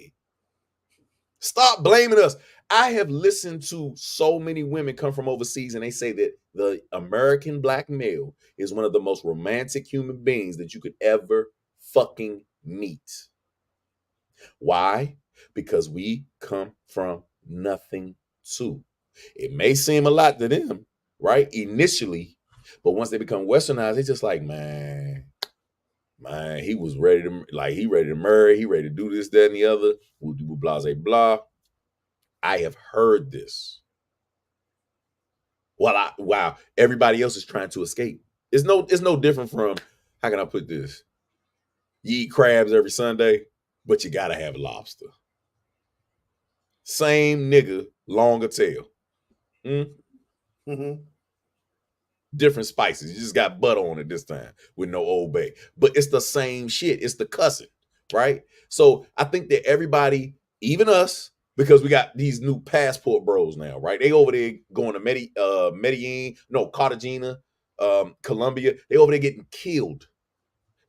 Stop blaming us. I have listened to so many women come from overseas and they say that the American black male is one of the most romantic human beings that you could ever fucking meet. Why? Because we come from nothing too. It may seem a lot to them, right? Initially, but once they become westernized, they're just like, man, Man, he was ready to ready to marry, he ready to do this, that, and the other. Blah, blah, blah. I have heard this. Wow, everybody else is trying to escape. It's no different from, how can I put this? You eat crabs every Sunday, but you gotta have lobster. Same nigga, longer tail. Mm-hmm. Different spices. You just got butter on it this time with no Old Bay. But it's the same shit. It's the cussing, right? So I think that everybody, even us, because we got these new passport bros now, right? They over there going to Medellin, no, Cartagena, Colombia. They over there getting killed.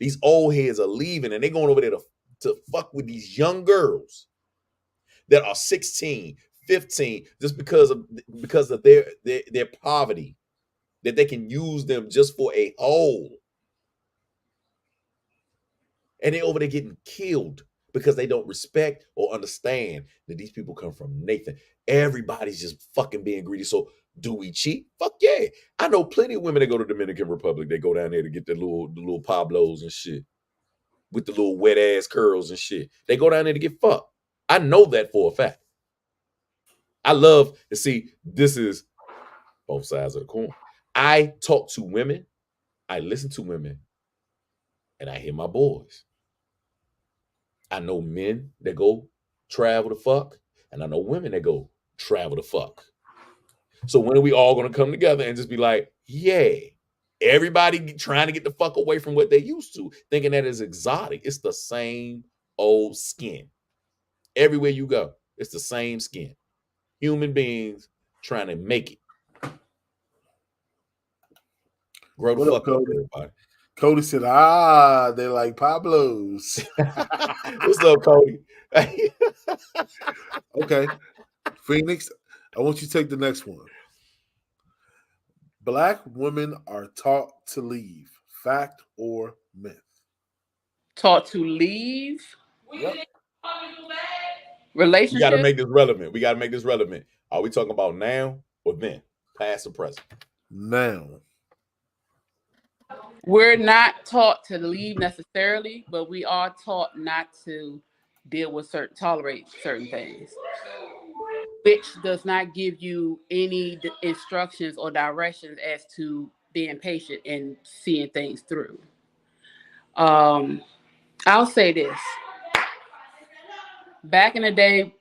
These old heads are leaving, and they going over there to fuck with these young girls that are 16, 15, just because of their poverty, that they can use them just for a hole. And they over there getting killed because they don't respect or understand that these people come from Nathan. Everybody's just fucking being greedy. So do we cheat? Fuck yeah. I know plenty of women that go to Dominican Republic. They go down there to get the little Pablos and shit with the little wet ass curls and shit. They go down there to get fucked. I know that for a fact. I love to see, this is both sides of the coin. I talk to women, I listen to women, and I hear my boys. I know men that go travel to fuck, and I know women that go travel to fuck. So when are we all going to come together and just be like, yeah, everybody trying to get the fuck away from what they used to, thinking that is exotic. It's the same old skin. Everywhere you go, it's the same skin. Human beings trying to make it. Grow the fuck up, everybody. Cody said, they like Pablos. What's up, Cody? Okay. Phoenix, I want you to take the next one. Black women are taught to leave. Fact or myth? Taught to leave? Yep. Relationship? We got to make this relevant. Are we talking about now or then? Past or present? Now. We're not taught to leave necessarily, but we are taught not to tolerate certain things, which does not give you any instructions or directions as to being patient and seeing things through. I'll say this. Back in the day,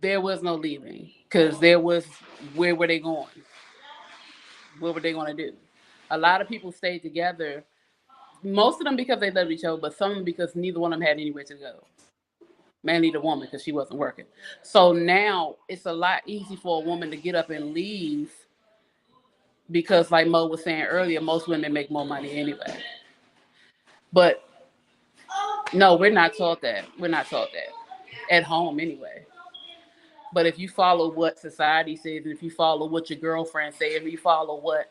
there was no leaving, because where were they going? What were they going to do? A lot of people stayed together, most of them because they loved each other, but some because neither one of them had anywhere to go. Mainly the woman, because she wasn't working. So now it's a lot easy for a woman to get up and leave, because like Mo was saying earlier, most women make more money anyway. But no, we're not taught that. We're not taught that at home anyway. But if you follow what society says, and if you follow what your girlfriend says, if you follow what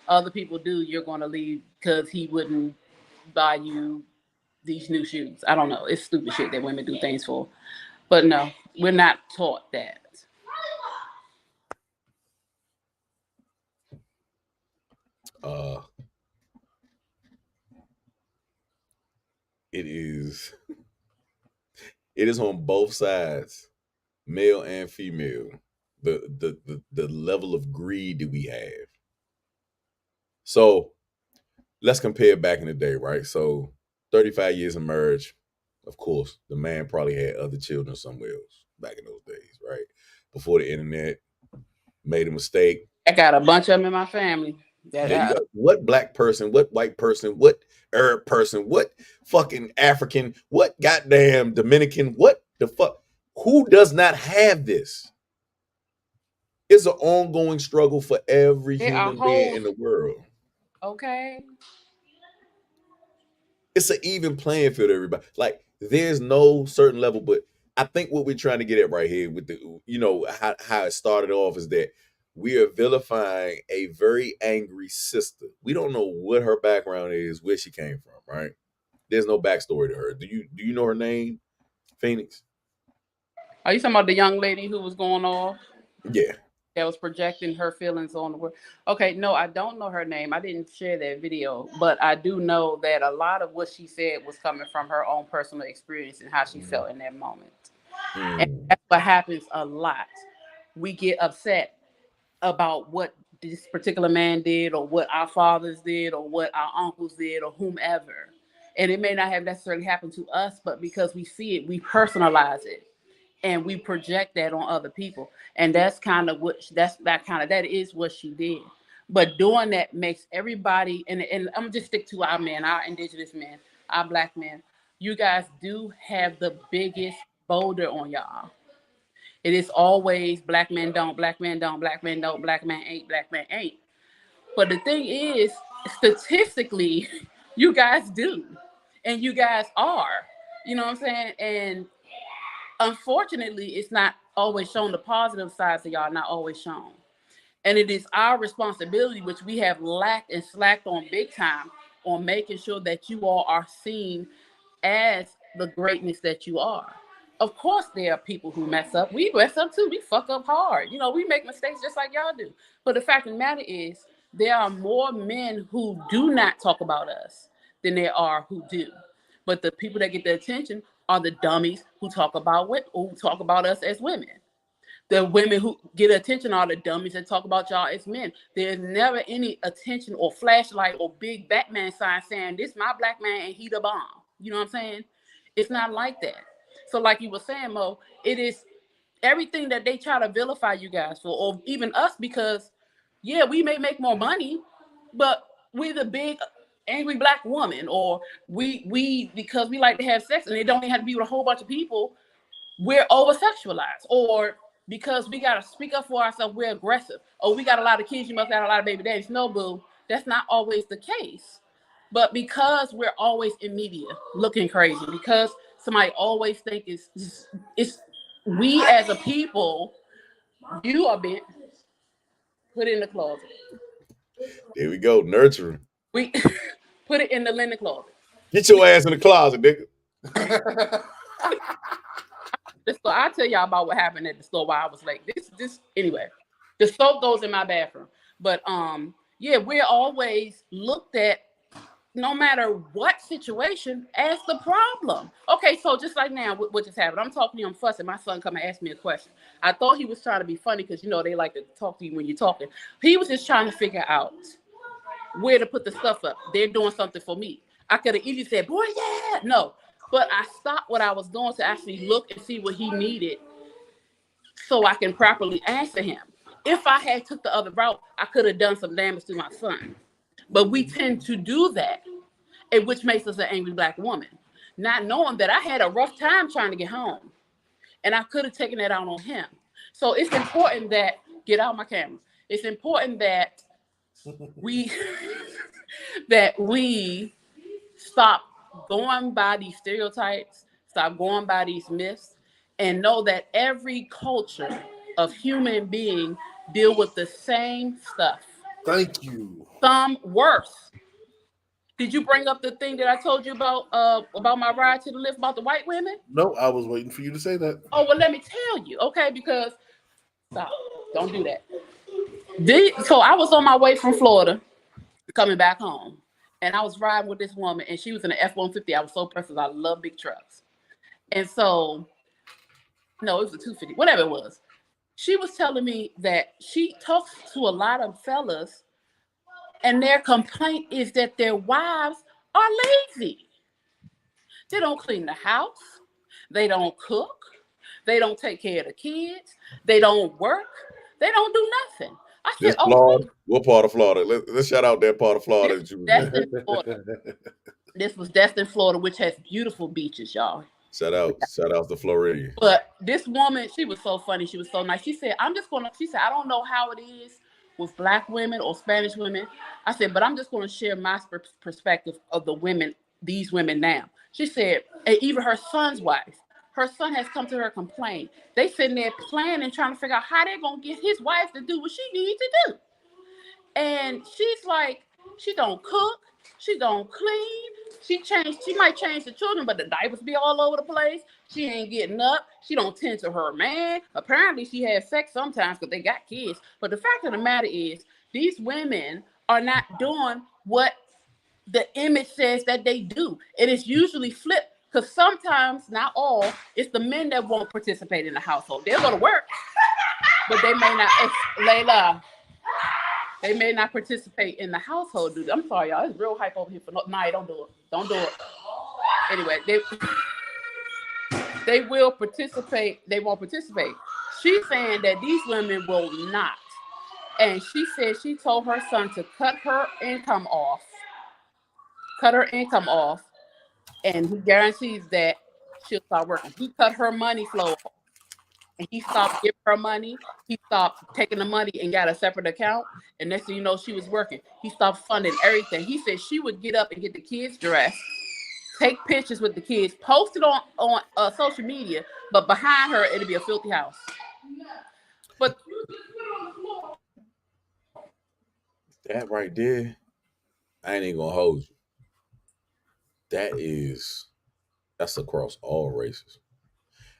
other people do, you're going to leave because he wouldn't buy you these new shoes. I don't know. It's stupid shit that women do things for. But no, we're not taught that. It is on both sides, male and female, the level of greed that we have. So let's compare back in the day, right? So 35 years of marriage, of course, the man probably had other children somewhere else back in those days, right? Before the internet, made a mistake. I got a bunch of them in my family. What black person, what white person, what Arab person, what fucking African, what goddamn Dominican, what the fuck? Who does not have this? It's an ongoing struggle for every human being in the world. Okay. It's an even playing field, everybody. Like, there's no certain level, but I think what we're trying to get at right here with how it started off is that we are vilifying a very angry sister. We don't know what her background is, where she came from, right? There's no backstory to her. Do you know her name, Phoenix? Are you talking about the young lady who was going off? Yeah. that was projecting her feelings on the world. Okay, no, I don't know her name. I didn't share that video, but I do know that a lot of what she said was coming from her own personal experience and how she felt in that moment. And that's what happens a lot. We get upset about what this particular man did, or what our fathers did, or what our uncles did, or whomever. And it may not have necessarily happened to us, but because we see it, we personalize it. And we project that on other people, and that's kind of what that is what she did. But doing that makes everybody, and I'm gonna just stick to our men, our indigenous men, our black men. You guys do have the biggest boulder on y'all. It is always black men don't, black men don't, black men don't, black man ain't, black man ain't. But the thing is, statistically, you guys do, and you guys are. You know what I'm saying? And unfortunately, it's not always shown. The positive sides of y'all not always shown. And it is our responsibility, which we have lacked and slacked on big time, on making sure that you all are seen as the greatness that you are. Of course, there are people who mess up. We mess up too. We fuck up hard. You know, we make mistakes just like y'all do. But the fact of the matter is, there are more men who do not talk about us than there are who do. But the people that get the attention are the dummies who talk about us as women. The women who get attention are the dummies that talk about y'all as men. There's never any attention or flashlight or big Batman sign saying, this my black man and he the bomb. You know what I'm saying? It's not like that. So like you were saying, Mo, it is everything that they try to vilify you guys for, or even us, because yeah, we may make more money, but we're the big angry black woman, or we because we like to have sex and it don't even have to be with a whole bunch of people, we're over sexualized, or because we got to speak up for ourselves, we're aggressive. Oh, we got a lot of kids, you must have a lot of baby daddies. No, boo, that's not always the case. But because we're always in media looking crazy, because somebody always think it's we as a people, you are bent, put it in the closet. There we go, nurturing. We put it in the linen closet. Get your ass in the closet, nigga. So I'll tell y'all about what happened at the store while I was late. This anyway. The soap goes in my bathroom. But yeah, we're always looked at, no matter what situation, as the problem. Okay, so just like now, what just happened? I'm talking to you, I'm fussing. My son come and ask me a question. I thought he was trying to be funny because, you know, they like to talk to you when you're talking. He was just trying to figure out where to put the stuff up. They're doing something for me. I could have easily said, boy, yeah. No, but I stopped what I was doing to actually look and see what he needed so I can properly answer him. If I had took the other route, I could have done some damage to my son. But we tend to do that, and which makes us an angry black woman, not knowing that I had a rough time trying to get home, and I could have taken that out on him. So it's important that, get out my camera. It's important that we stop going by these stereotypes, stop going by these myths, and know that every culture of human being deal with the same stuff. Thank you. Some worse. Did you bring up the thing that I told you about my ride to the lift about the white women? No, I was waiting for you to say that. Oh, well, let me tell you, okay? Because stop, don't do that. So I was on my way from Florida, coming back home, and I was riding with this woman, and she was in an F-150. I was so impressed because I love big trucks. And so, no, it was a 250, whatever it was. She was telling me that she talks to a lot of fellas, and their complaint is that their wives are lazy. They don't clean the house. They don't cook. They don't take care of the kids. They don't work. They don't do nothing. I said, Florida. What part of Florida? Let's shout out that part of Florida. Florida. This was Destin, Florida, which has beautiful beaches, y'all. Shout out to Floridian. But this woman, she was so funny. She was so nice. She said, she said, I don't know how it is with black women or Spanish women. I said, but I'm just going to share my perspective of the women, these women now. She said, and even her son's wife, her son has come to her complain. They sitting there planning, trying to figure out how they're going to get his wife to do what she needs to do. And she's like, she don't cook. She don't clean. She might change the children, but the diapers be all over the place. She ain't getting up. She don't tend to her man. Apparently, she has sex sometimes because they got kids. But the fact of the matter is, these women are not doing what the image says that they do. It is usually flipped because sometimes, not all, it's the men that won't participate in the household. They'll go to work, but they may not. Layla, they may not participate in the household duty. I'm sorry, y'all. It's real hype over here for no. Nah, don't do it. Don't do it. Anyway, they will participate. They won't participate. She's saying that these women will not. And she said she told her son to cut her income off. And he guarantees that she'll start working. He cut her money flow off. And he stopped giving her money. He stopped taking the money and got a separate account. And next thing you know, she was working. He stopped funding everything. He said she would get up and get the kids dressed, take pictures with the kids, post it on social media, but behind her, it'll be a filthy house. But that right there, I ain't even gonna hold you. That's across all races.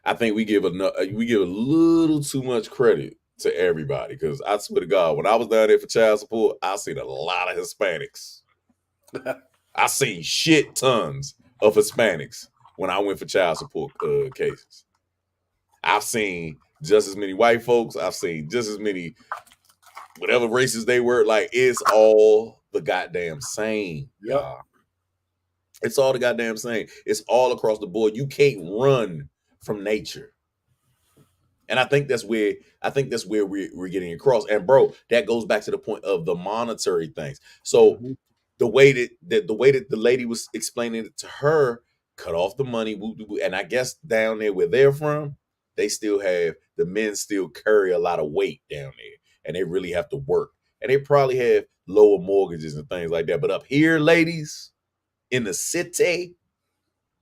I think we give a little too much credit to everybody because I swear to God, when I was down there for child support, I seen a lot of Hispanics. I seen shit tons of Hispanics when I went for child support cases. I've seen just as many white folks. I've seen just as many whatever races they were. Like, it's all the goddamn same. Yep. It's all the goddamn same. It's all across the board. You can't run from nature. And I think that's where we're getting across. And bro, that goes back to the point of the monetary things. So the way that the lady was explaining it to her, cut off the money, and I guess down there where they're from, the men still carry a lot of weight down there, and they really have to work. And they probably have lower mortgages and things like that. But up here, ladies, in the city,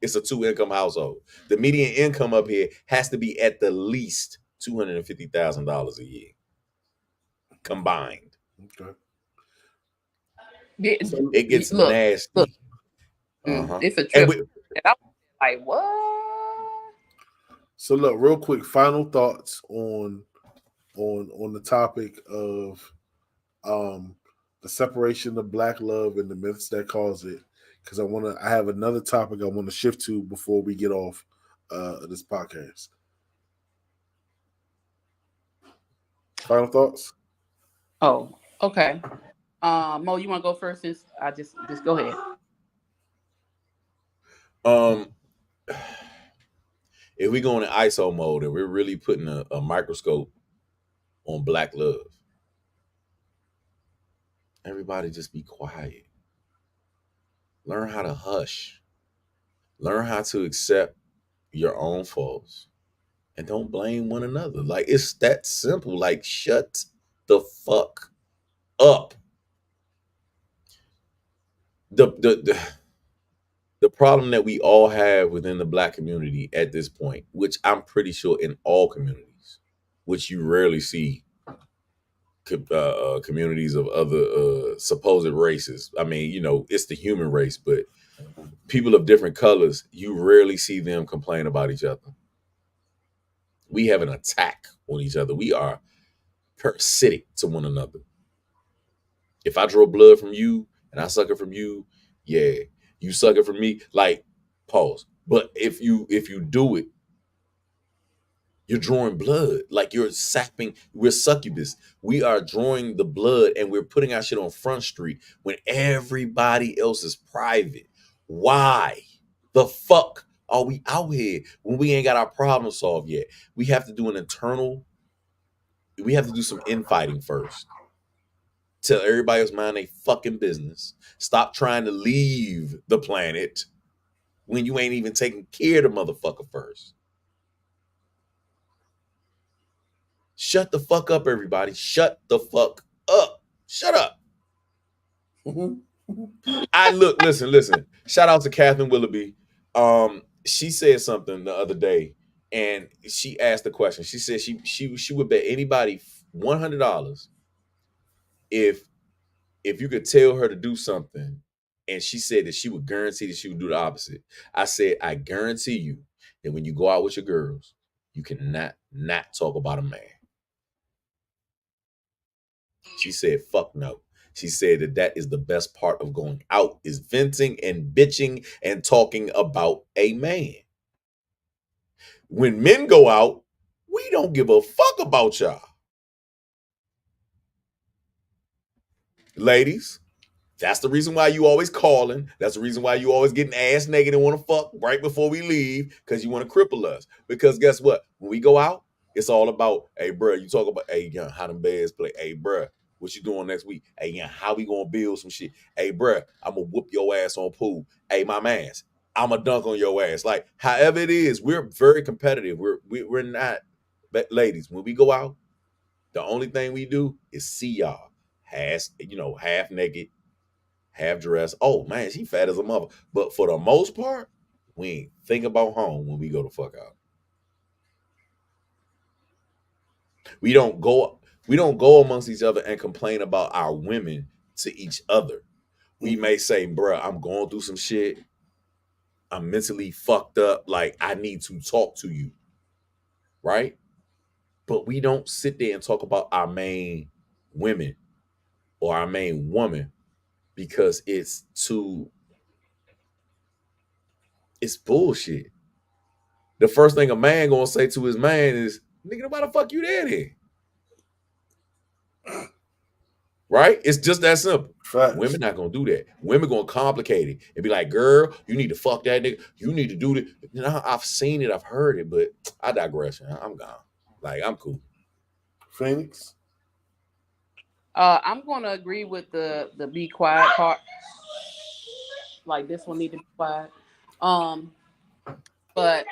it's a 2-income household. The median income up here has to be at the least $250,000 a year combined. Okay. It gets nasty. Look. It's a trip. And I was like, what? So look, real quick, final thoughts on the topic of the separation of Black love and the myths that cause it. Because I have another topic I want to shift to before we get off this podcast. Final thoughts? Oh, okay. Mo, you want to go first? Since I just go ahead. If we go in ISO mode and we're really putting a microscope on Black love, everybody just be quiet. Learn how to hush. Learn how to accept your own faults. And don't blame one another. Like, it's that simple. Like, shut the fuck up. The problem that we all have within the Black community at this point, which I'm pretty sure in all communities, which you rarely see communities of other supposed races. I mean, it's the human race, but people of different colors, you rarely see them complain about each other. We have an attack on each other. We are parasitic to one another. If I draw blood from you and I suck it from you, yeah, you suck it from me. Like, pause. But if you do it, you're drawing blood. Like, we're succubus. We are drawing the blood and we're putting our shit on Front Street when everybody else is private. Why the fuck are we out here when we ain't got our problem solved yet? We have to do some infighting first. Tell everybody else mind they fucking business. Stop trying to leave the planet when you ain't even taking care of the motherfucker first. Shut the fuck up, everybody. Shut the fuck up. Shut up. Listen. Shout out to Catherine Willoughby. She said something the other day, and she asked the question. She said she would bet anybody $100 if you could tell her to do something And she said that she would guarantee that she would do the opposite. I said, I guarantee you that when you go out with your girls, you cannot not talk about a man. She said, fuck no. She said that is the best part of going out, is venting and bitching and talking about a man. When men go out, we don't give a fuck about y'all. Ladies, that's the reason why you always calling. That's the reason why you always getting ass naked and want to fuck right before we leave, because you want to cripple us. Because guess what? When we go out, it's all about, hey, bro, you talk about, hey, young, how them beds play. Hey, bro, what you doing next week? Hey, young, how we going to build some shit? Hey, bro, I'm going to whoop your ass on pool. Hey, my mans, I'm going to dunk on your ass. Like, however it is, we're very competitive. We're not, but ladies, when we go out, the only thing we do is see y'all half naked, half dressed. Oh man, she fat as a mother. But for the most part, we ain't think about home when we go to fuck out. We don't go amongst each other and complain about our women to each other. We may say, bruh, I'm going through some shit. I'm mentally fucked up. Like, I need to talk to you. Right? But we don't sit there and talk about our main women or our main woman, because it's bullshit. The first thing a man gonna say to his man is, nigga, why the fuck you there then? Right? It's just that simple. Facts. Women not gonna do that. Women gonna complicate it and be like, girl, you need to fuck that nigga. You need to do this. You know, I've seen it, I've heard it, but I digress. I'm gone. Like, I'm cool. Phoenix? I'm gonna agree with the be quiet part. Like, this one need to be quiet. But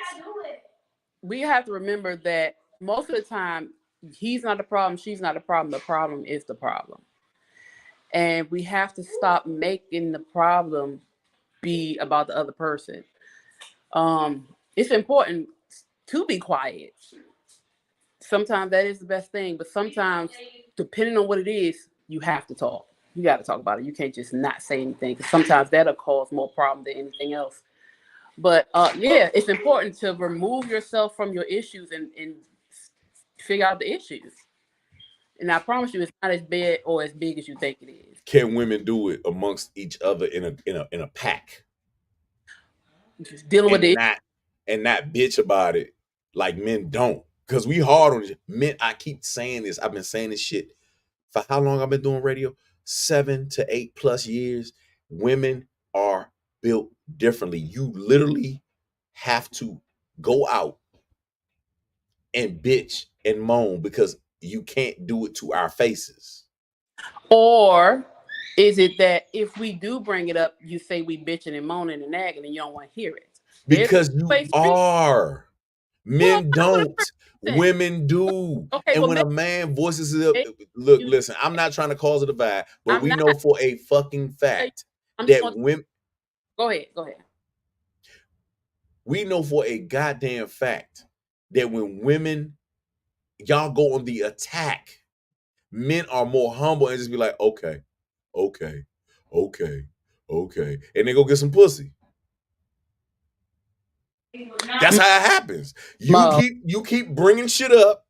we have to remember that most of the time, he's not the problem, she's not the problem. The problem is the problem. And we have to stop making the problem be about the other person. It's important to be quiet. Sometimes that is the best thing, but sometimes, depending on what it is, you have to talk. You got to talk about it. You can't just not say anything, because sometimes that'll cause more problem than anything else. But yeah, it's important to remove yourself from your issues and figure out the issues. And I promise you, it's not as bad or as big as you think it is. Can women do it amongst each other in a pack? Just dealing with it and not bitch about it like men don't. Because we hard on men. I keep saying this. I've been saying this shit for how long I've been doing radio? 7 to 8+ years. Women are built differently. You literally have to go out and bitch and moan because you can't do it to our faces. Or is it that if we do bring it up, you say we bitching and moaning and nagging and you don't want to hear it? Because you are. Men don't. Women do. Okay, and when a man voices it up, look, listen, I'm not trying to cause a divide, but we know for a fucking fact that women. Go ahead. We know for a goddamn fact that when women, y'all go on the attack, men are more humble and just be like, okay. And they go get some pussy. That's how it happens. You keep bringing shit up,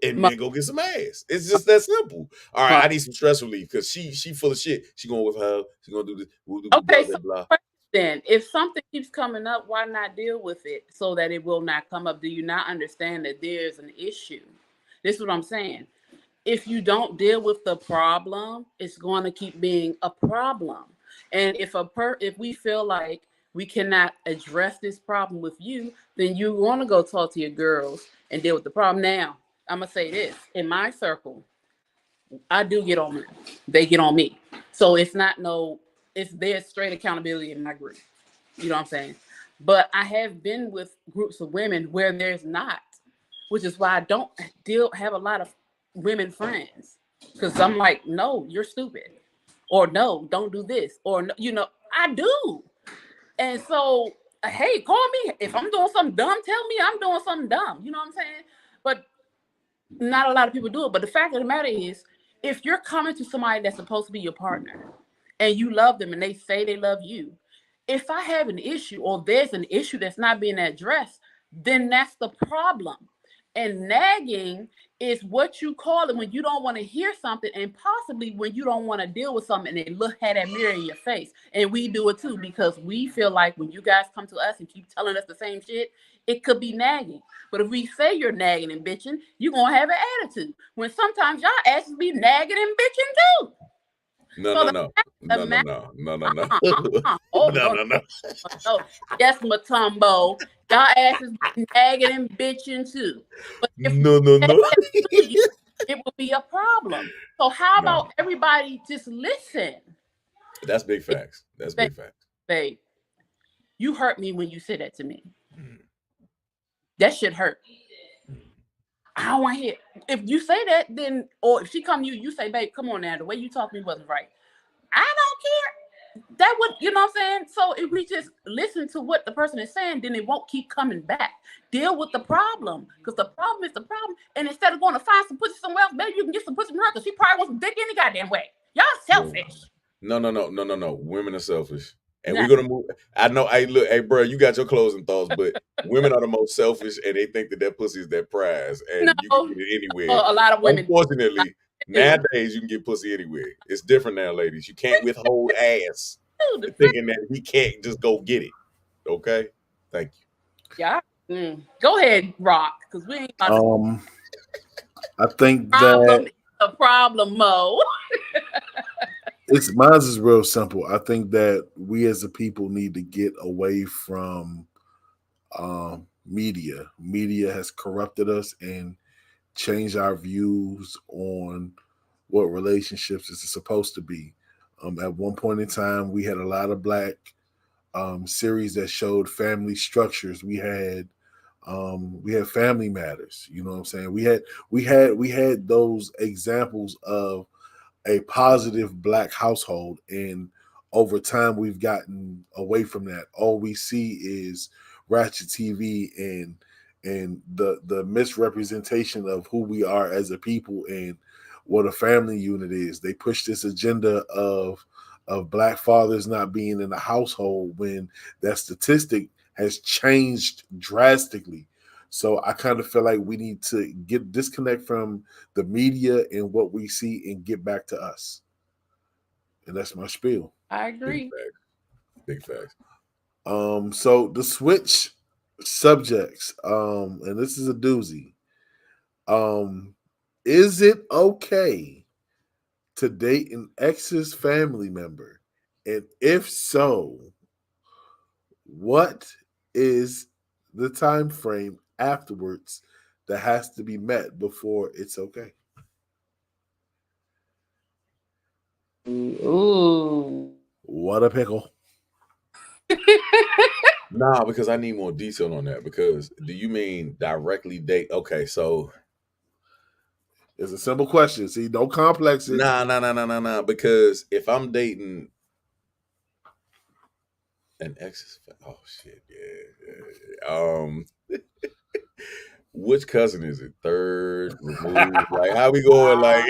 and then go get some ass. It's just that simple. All right, I need some stress relief because she full of shit. She going with her. She gonna do this. Okay, blah, blah, blah. Then if something keeps coming up, why not deal with it so that it will not come up? Do you not understand that there's an issue? This is what I'm saying. If you don't deal with the problem, it's going to keep being a problem. And if we feel like we cannot address this problem with you, then you want to go talk to your girls and deal with the problem. Now, I'm gonna say this: in my circle, I do get on them; they get on me. So there's straight accountability in my group. You know what I'm saying? But I have been with groups of women where there's not, which is why I don't have a lot of women friends, because I'm like, no, you're stupid, or no, don't do this, or no, I do. And so, hey, call me if I'm doing something dumb. Tell me I'm doing something dumb. You know what I'm saying? But not a lot of people do it. But the fact of the matter is, if you're coming to somebody that's supposed to be your partner, and you love them and they say they love you. If I have an issue or there's an issue that's not being addressed, then that's the problem. And nagging is what you call it when you don't want to hear something, and possibly when you don't want to deal with something and look at that mirror in your face. And we do it too, because we feel like when you guys come to us and keep telling us the same shit, it could be nagging. But if we say you're nagging and bitching, you're gonna have an attitude. When sometimes y'all asses be nagging and bitching too. No, So no, the no. fact- No, the no, ma- no. No, no, no. Oh, No, no, no. no. Yes, Matumbo. Y'all asses be nagging and bitching too. But if we No, no, said no. that to you, it would be a problem. So how No. about everybody just listen? That's big facts. That's big facts. Babe, you hurt me when you said that to me. Mm. That shit hurt. I don't want to hear. If you say that, then, or if she come to you, you say, babe, come on now. The way you talk to me wasn't right. I don't care. That would, you know what I'm saying? So if we just listen to what the person is saying, then it won't keep coming back. Deal with the problem, because the problem is the problem. And instead of going to find some pussy somewhere else, baby, you can get some pussy from her, because she probably wants some dick any goddamn way. Y'all selfish. No. Women are selfish. And Nah. we're gonna move. I know. Look, hey, bro, you got your closing thoughts, but women are the most selfish, and they think that pussy is their prize, and No. you can get it anywhere. A lot of women. Unfortunately, nowadays you can get pussy anywhere. It's different now, ladies. You can't withhold ass thinking that we can't just go get it. Okay, thank you. Yeah. Go ahead, Rock, because we ain't. I think Problem that is a problem, Mo. mine is real simple. I think that we as a people need to get away from media. Media has corrupted us and changed our views on what relationships is supposed to be. At one point in time, we had a lot of black series that showed family structures. We had Family Matters. You know what I'm saying? We had those examples of a positive black household, and over time we've gotten away from that. All we see is ratchet TV and the misrepresentation of who we are as a people and what a family unit is. They push this agenda of black fathers not being in the household when that statistic has changed drastically. So I kind of feel like we need to disconnect from the media and what we see and get back to us. And that's my spiel. I agree. Big facts. So the switch subjects, and this is a doozy. Is it okay to date an ex's family member? And if so, what is the time frame afterwards that has to be met before it's okay? Ooh. What a pickle. Nah, because I need more detail on that. Because do you mean directly date? Okay, so it's a simple question. See, don't complex it. Nah. Because if I'm dating an ex, oh shit, yeah. Which cousin is it? Third, removed? Like, how we going? Like,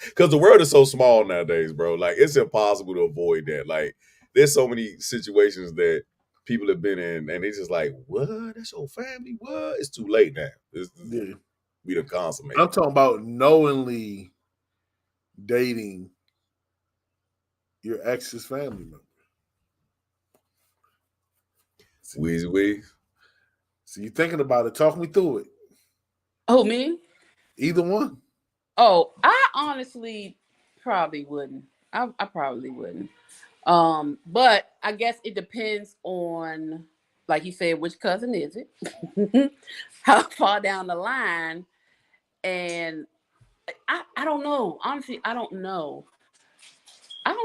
because the world is so small nowadays, bro. Like, it's impossible to avoid that. Like, there's so many situations that people have been in, and it's just like, what? That's your family? What? It's too late now. We done consummated. I'm talking about knowingly dating your ex's family member. Weezy. So you're thinking about it. Talk me through it. Oh, me? Either one. Oh, I honestly probably wouldn't. I probably wouldn't. But I guess it depends on, like you said, which cousin is it? How far down the line? And I don't know. Honestly, I don't know. I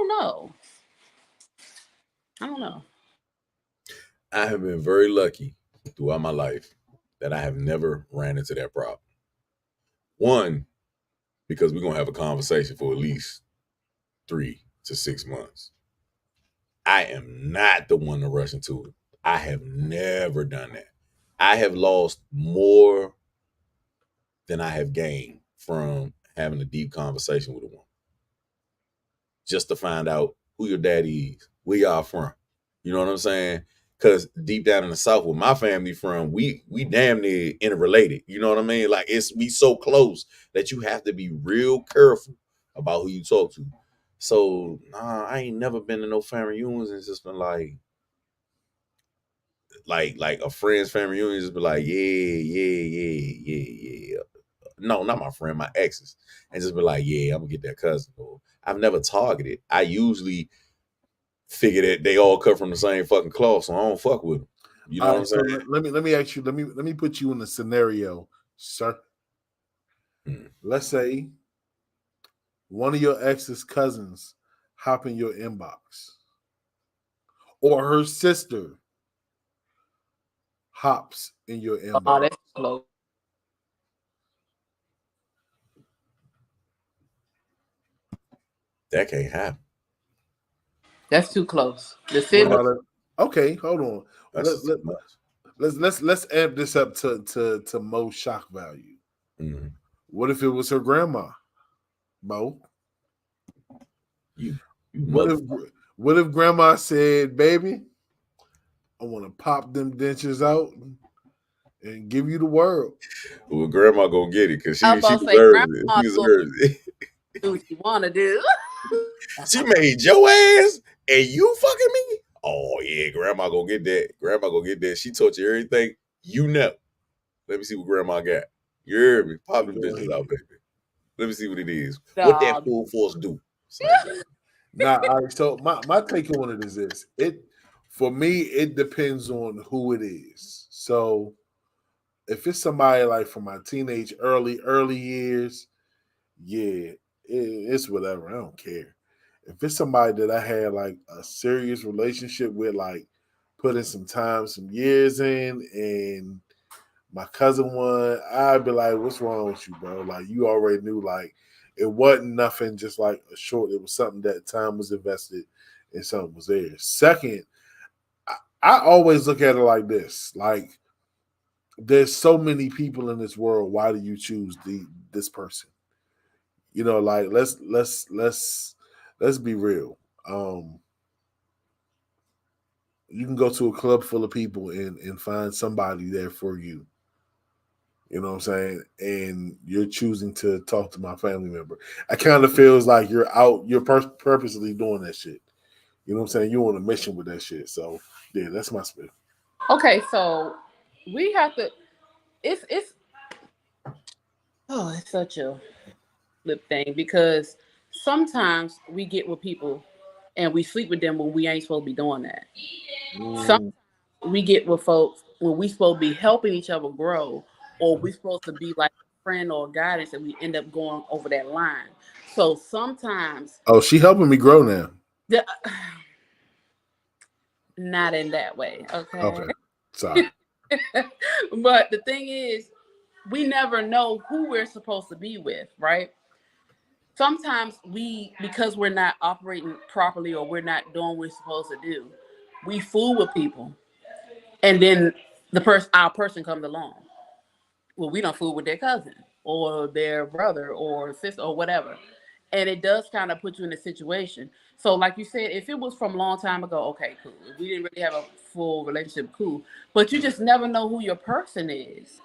have been very lucky throughout my life that I have never ran into that problem. One, because we're going to have a conversation for at least 3 to 6 months. I am not the one to rush into it. I have never done that. I have lost more than I have gained from having a deep conversation with a woman. just to find out who your daddy is, where y'all from. You know what I'm saying? Because deep down in the South, where my family from, we damn near interrelated. You know what I mean? Like we so close that you have to be real careful about who you talk to. So nah, I ain't never been to no family reunions. It's just been like a friend's family reunion. Just be like, yeah. No, not my friend, my exes, and just be like, yeah, I'm gonna get that cousin. Or I've never targeted. I usually figure that they all cut from the same fucking cloth, so I don't fuck with them. You know what I'm So saying? let me ask you. Let me put you in a scenario, sir. Let's say one of your ex's cousins hop in your inbox, or her sister hops in your inbox. Oh, that's close. That can't happen. That's too close. The What city. about it? Okay, hold on. That's too much. Let's amp this up to Mo's shock value. Mhm. What if it was her grandma, Mo? You What if grandma said, "Baby, I want to pop them dentures out and give you the world"? Well, grandma gonna get it because she I was about to say, deserves it. grandma She deserves it. do what you want to do. She made your ass and you fucking me. Oh yeah, grandma gonna get that. Grandma gonna get that. She taught you everything you know. Let me see what grandma got. You heard me? Pop them bitches out, baby. Let me see what it is. What that full force do? Now, all right, so my take on it is this. For me, it depends on who it is. So if it's somebody like from my teenage early years, yeah, it's whatever. I don't care. If it's somebody that I had like a serious relationship with, like putting some time, some years in, and my cousin one, I'd be like, "What's wrong with you, bro? Like you already knew, like it wasn't nothing, just like a short. It was something that time was invested and something was there." Second, I always look at it like this: like there's so many people in this world. Why do you choose this person? You know, like let's be real. You can go to a club full of people and find somebody there for you. You know what I'm saying? And you're choosing to talk to my family member. I kind of feels like you're purposely doing that shit. You know what I'm saying? You're on a mission with that shit. So yeah, that's my spin. Okay, so we have to. It's such a flip thing because sometimes we get with people and we sleep with them when we ain't supposed to be doing that. Sometimes we get with folks when we supposed to be helping each other grow, or we supposed to be like a friend or guidance, and we end up going over that line. So sometimes, Oh, she helping me grow now. not in that way, okay? Okay, sorry. But the thing is, we never know who we're supposed to be with, right? Sometimes because we're not operating properly or we're not doing what we're supposed to do, we fool with people, and then our person comes along. Well, we don't fool with their cousin or their brother or sister or whatever, and it does kind of put you in a situation. So, like you said, if it was from a long time ago, okay, cool. If we didn't really have a full relationship, cool. But you just never know who your person is.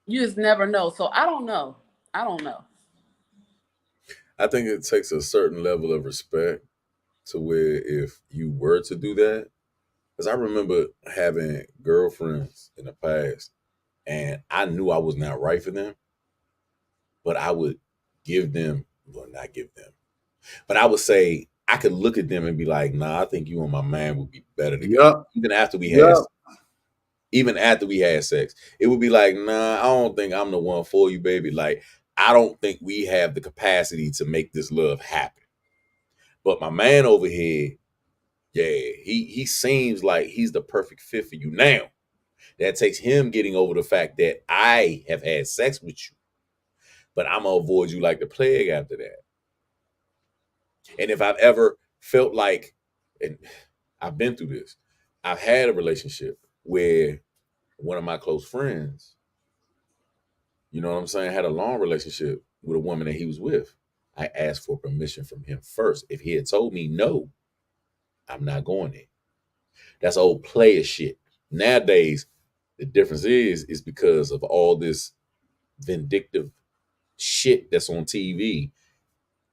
You just never know. So I don't know. I think it takes a certain level of respect to where if you were to do that, because I remember having girlfriends in the past and I knew I was not right for them, but I would not give them, but I would say I could look at them and be like, nah, I think you and my man would be better together. Yep. Even after we had sex, it would be like, nah, I don't think I'm the one for you, baby. Like, I don't think we have the capacity to make this love happen. But my man over here, yeah, he seems like he's the perfect fit for you. Now, that takes him getting over the fact that I have had sex with you, but I'm gonna avoid you like the plague after that. And if I've ever felt like, and I've been through this, I've had a relationship where one of my close friends, you know what I'm saying, had a long relationship with a woman that he was with. I asked for permission from him first. If he had told me no, I'm not going there. That's old player shit. Nowadays, the difference is because of all this vindictive shit that's on TV.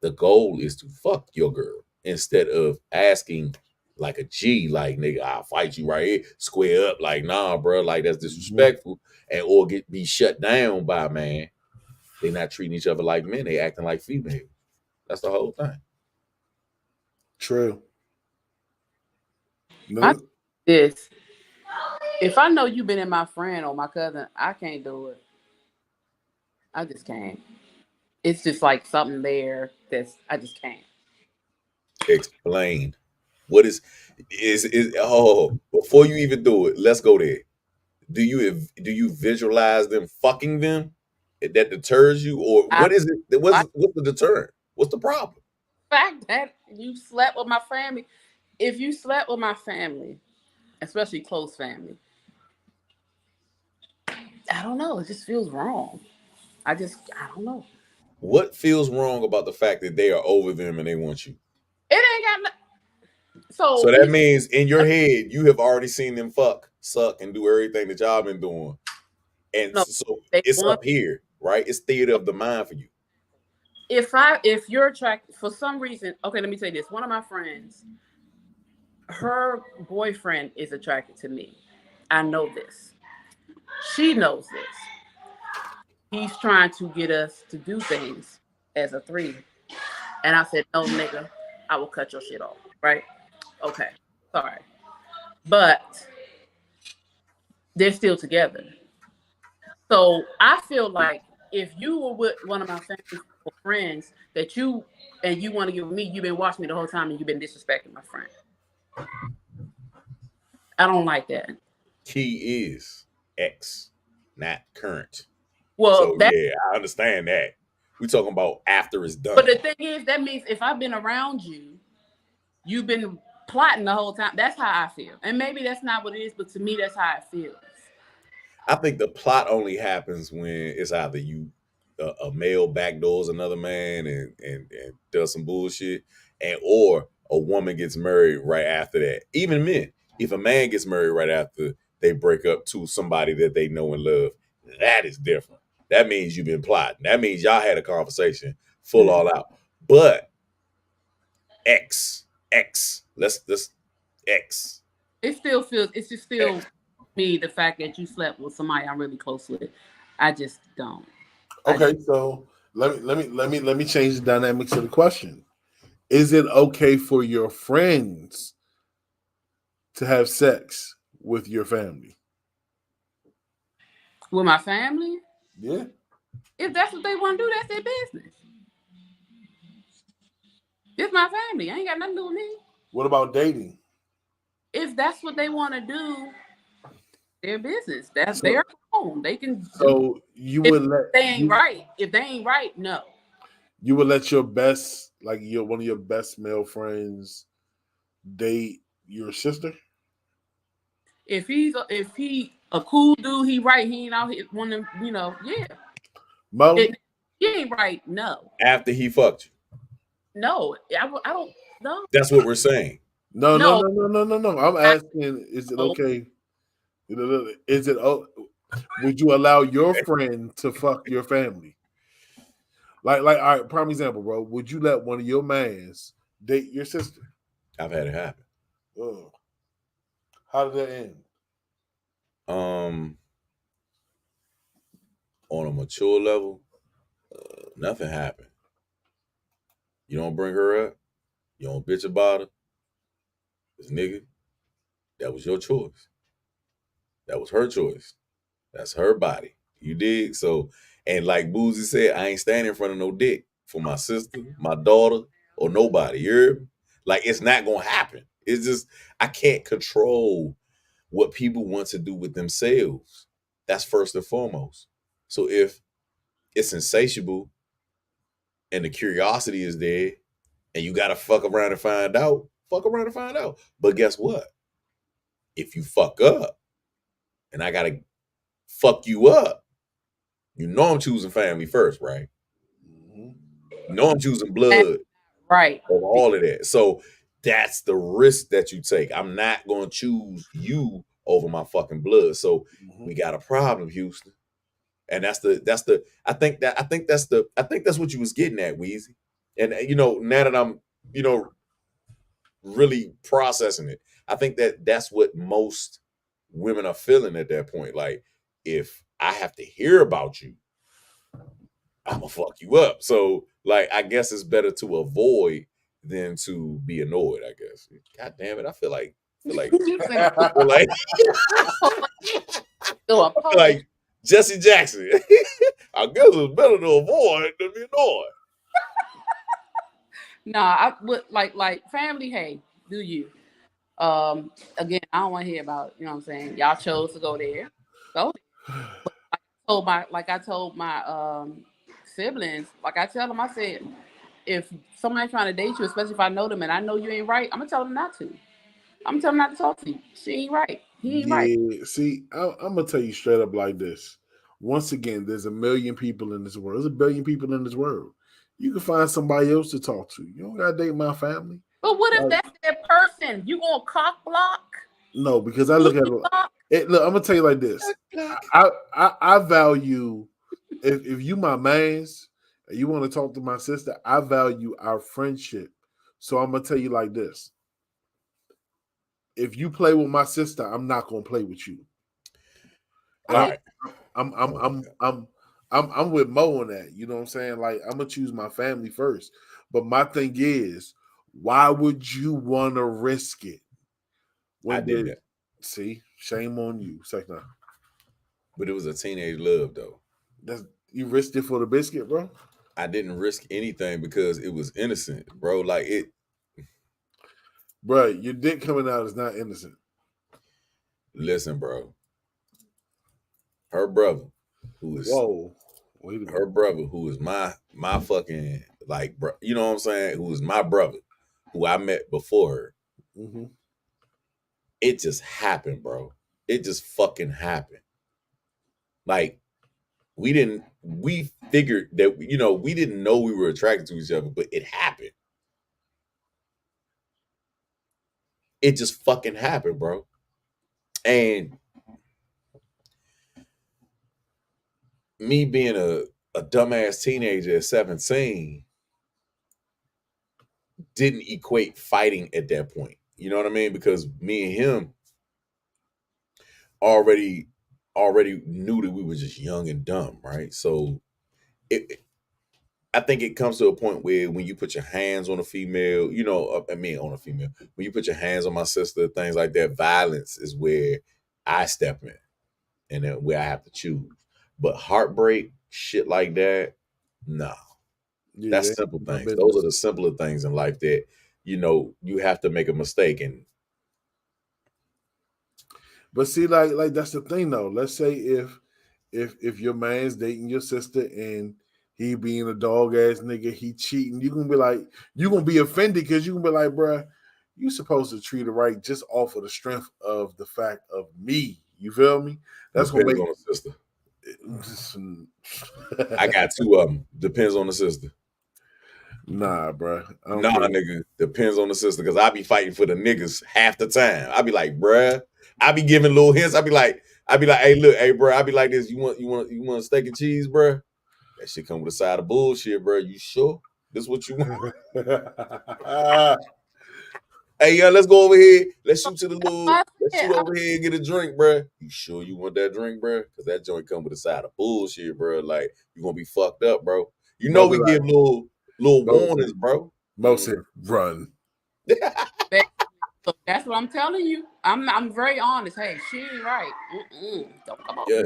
The goal is to fuck your girl instead of asking like a G, like nigga, I'll fight you right here, square up, like nah, bro, like that's disrespectful, and or be shut down by a man. They not treating each other like men; they acting like females. That's the whole thing. True. No. This, if I know you've been in my friend or my cousin, I can't do it. I just can't. It's just like something there that's I just can't. Explain. What is oh, before you even do it, let's go there. Do you visualize them fucking them? That deters you, or what is it? What's the deterrent? What's the problem? The fact that you slept with my family. If you slept with my family, especially close family, I don't know. It just feels wrong. I don't know. What feels wrong about the fact that they are over them and they want you? It ain't got So that means in your head you have already seen them fuck, suck, and do everything that y'all been doing, and so it's up here, right? It's theater of the mind for you. If you're attracted for some reason, okay, let me say this. One of my friends, her boyfriend is attracted to me. I know this. She knows this. He's trying to get us to do things as a three. And I said, no, nigga, I will cut your shit off. Right? Okay. Sorry. But they're still together. So I feel like if you were with one of my family friends that you want to get with me, you've been watching me the whole time and you've been disrespecting my friend. I don't like that. Key is ex, not current. Well, so yeah, I understand that. We're talking about after it's done. But the thing is, that means if I've been around you, you've been plotting the whole time. That's how I feel. And maybe that's not what it is, but to me, that's how it feels. I think the plot only happens when it's either you, a male backdoors another man and does some bullshit, and or a woman gets married right after that. Even men, if a man gets married right after they break up to somebody that they know and love, that is different. That means you've been plotting. That means y'all had a conversation full all out. But X, let's X. It still feels. It's just still me the fact that you slept with somebody I'm really close with. I just don't. Okay, so let me change the dynamics of the question. Is it okay for your friends to have sex with your family? With my family? Yeah. If that's what they want to do, that's their business. It's my family. I ain't got nothing to do with me. What about dating? If that's what they want to do, their business. That's their home. They can. So you would let they ain't right. If they ain't right, no. You would let your best, like one of your best male friends, date your sister? If he a cool dude, he right. He ain't out here one of them, yeah. Mo, he ain't right. No. After he fucked you. No, I don't know. That's what we're saying. No. I'm asking, is it okay? Is it? Would you allow your friend to fuck your family? Like, all right, prime example, bro. Would you let one of your mans date your sister? I've had it happen. Oh. How did that end? On a mature level, nothing happened. You don't bring her up. You don't bitch about her. This nigga, that was your choice. That was her choice. That's her body. You dig? So, and like Boozy said, I ain't standing in front of no dick for my sister, my daughter, or nobody. You hear me? Like, it's not going to happen. It's just, I can't control what people want to do with themselves. That's first and foremost. So if it's insatiable and the curiosity is there and you got to fuck around and find out, fuck around and find out. But guess what? If you fuck up and I got to fuck you up, you know I'm choosing family first, right? Mm-hmm. No, I'm choosing blood Right. over all of that. So that's the risk that you take. I'm not going to choose you over my fucking blood. So we got a problem, Houston. And that's I think that's what you was getting at, Weezy. And now that I'm, really processing it, I think that's what most women are feeling at that point. Like, if I have to hear about you, I'm gonna fuck you up. So, like, I guess it's better to avoid than to be annoyed, I guess. God damn it. I feel like like like Jesse Jackson. I guess it's better to avoid than be annoyed. Nah, I would like family. Hey, do you? Again, I don't want to hear about. You know what I'm saying? Y'all chose to go there. Go there. I told my siblings. Like I tell them, I said, if somebody's trying to date you, especially if I know them and I know you ain't right, I'm gonna tell them not to. I'm telling them not to talk to you. She ain't right. He ain't right. Yeah, see, I'm gonna tell you straight up like this. Once again, there's a million people in this world. There's a billion people in this world. You can find somebody else to talk to. You don't gotta date my family. But what if Like, that's their person? You gonna cock block? no, because I look at it. Look, I'm gonna tell you like this. I value if you my mans and you want to talk to my sister, I value our friendship. So I'm gonna tell you like this. If you play with my sister, I'm not gonna play with you. All right. I'm with Mo on that. You know what I'm saying? Like, I'm gonna choose my family first. But my thing is, why would you want to risk it? I did that. See, shame on you. Second, but it was a teenage love though. You risked it for the biscuit, bro. I didn't risk anything because it was innocent, bro. Like it, bro. Your dick coming out is not innocent. Listen, bro. Her brother, who is her brother, who is my fucking, like, bro, you know what I'm saying? Who is my brother, who I met before her. Mm-hmm. It just happened, bro. It just fucking happened. Like, we figured that, we didn't know we were attracted to each other, but it happened. It just fucking happened, bro. And me being a dumbass teenager at 17 didn't equate fighting at that point. You know what I mean? Because me and him already knew that we were just young and dumb, right? So I think it comes to a point where when you put your hands on a female, on a female, when you put your hands on my sister, things like that, violence is where I step in, and then where I have to choose. But heartbreak, shit like that, no. Yeah, that's simple things. Those are the simpler things in life that, you have to make a mistake. But see, like that's the thing though. Let's say if your man's dating your sister and he being a dog ass nigga, he cheating, you gonna be offended because you can be like, bruh, you supposed to treat her right just off of the strength of the fact of me. You feel me? That's Depends gonna make on the sister. I got two of them. Depends on the sister. Nah, bro. Nigga. Depends on the sister, because I be fighting for the niggas half the time. I be like, bruh. I be giving little hints. I be like, hey, look, hey, bro. I be like this. You want a steak and cheese, bro? That shit come with a side of bullshit, bro. You sure this what you want? Hey, let's go over here. Let's shoot to the little. Let's shoot over here and get a drink, bro. You sure you want that drink, bro? Because that joint come with a side of bullshit, bro. Like, you gonna be fucked up, bro. You know we give little warnings, bro. Most run. So that's what I'm telling you. I'm very honest. Hey, she ain't right. Don't come on. Yeah,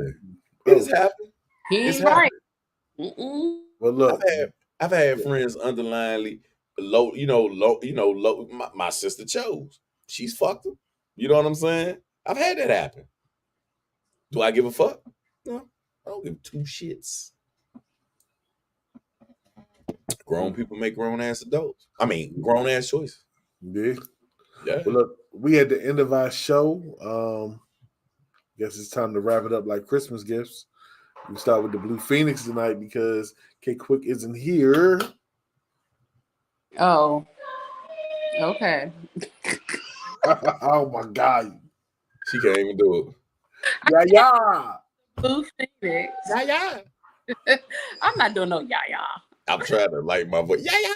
it's happened. He ain't right. Well, look, I've had friends underlyingly low. My sister chose. She's fucked him. You know what I'm saying? I've had that happen. Do I give a fuck? No, I don't give two shits. Grown people make grown ass adults. I mean, grown ass choices. Yeah. Yeah. Well, look, we at the end of our show. Guess it's time to wrap it up like Christmas gifts. We start with the Blue Phoenix tonight because K Quick isn't here. Oh, okay. Oh my God. She can't even do Yeah, yeah. Blue Phoenix. it. I'm not doing no yah. I'm trying to like my voice. Yeah.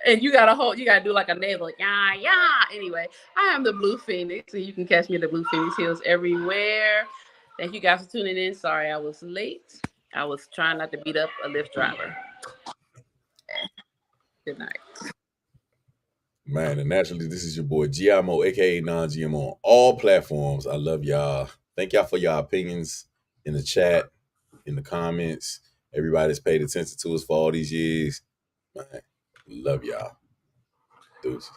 And you gotta do like a nasal, like yeah. Anyway, I am the Blue Phoenix, and you can catch me at the Blue Phoenix Hills everywhere. Thank you guys for tuning in. Sorry I was late. I was trying not to beat up a Lyft driver. Good night. Man, and naturally, this is your boy GMO, aka Non-GMO, on all platforms. I love y'all. Thank y'all for your opinions in the chat, in the comments. Everybody's paid attention to us for all these years. Man, love y'all. Deuces.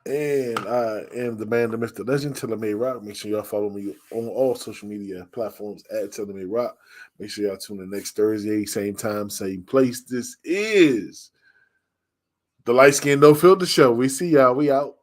And I am the man, the myth, the legend, Teleme Rock. Make sure y'all follow me on all social media platforms at Teleme Rock. Make sure y'all tune in next Thursday, same time, same place. This is the Light Skin No Filter Show. We see y'all. We out.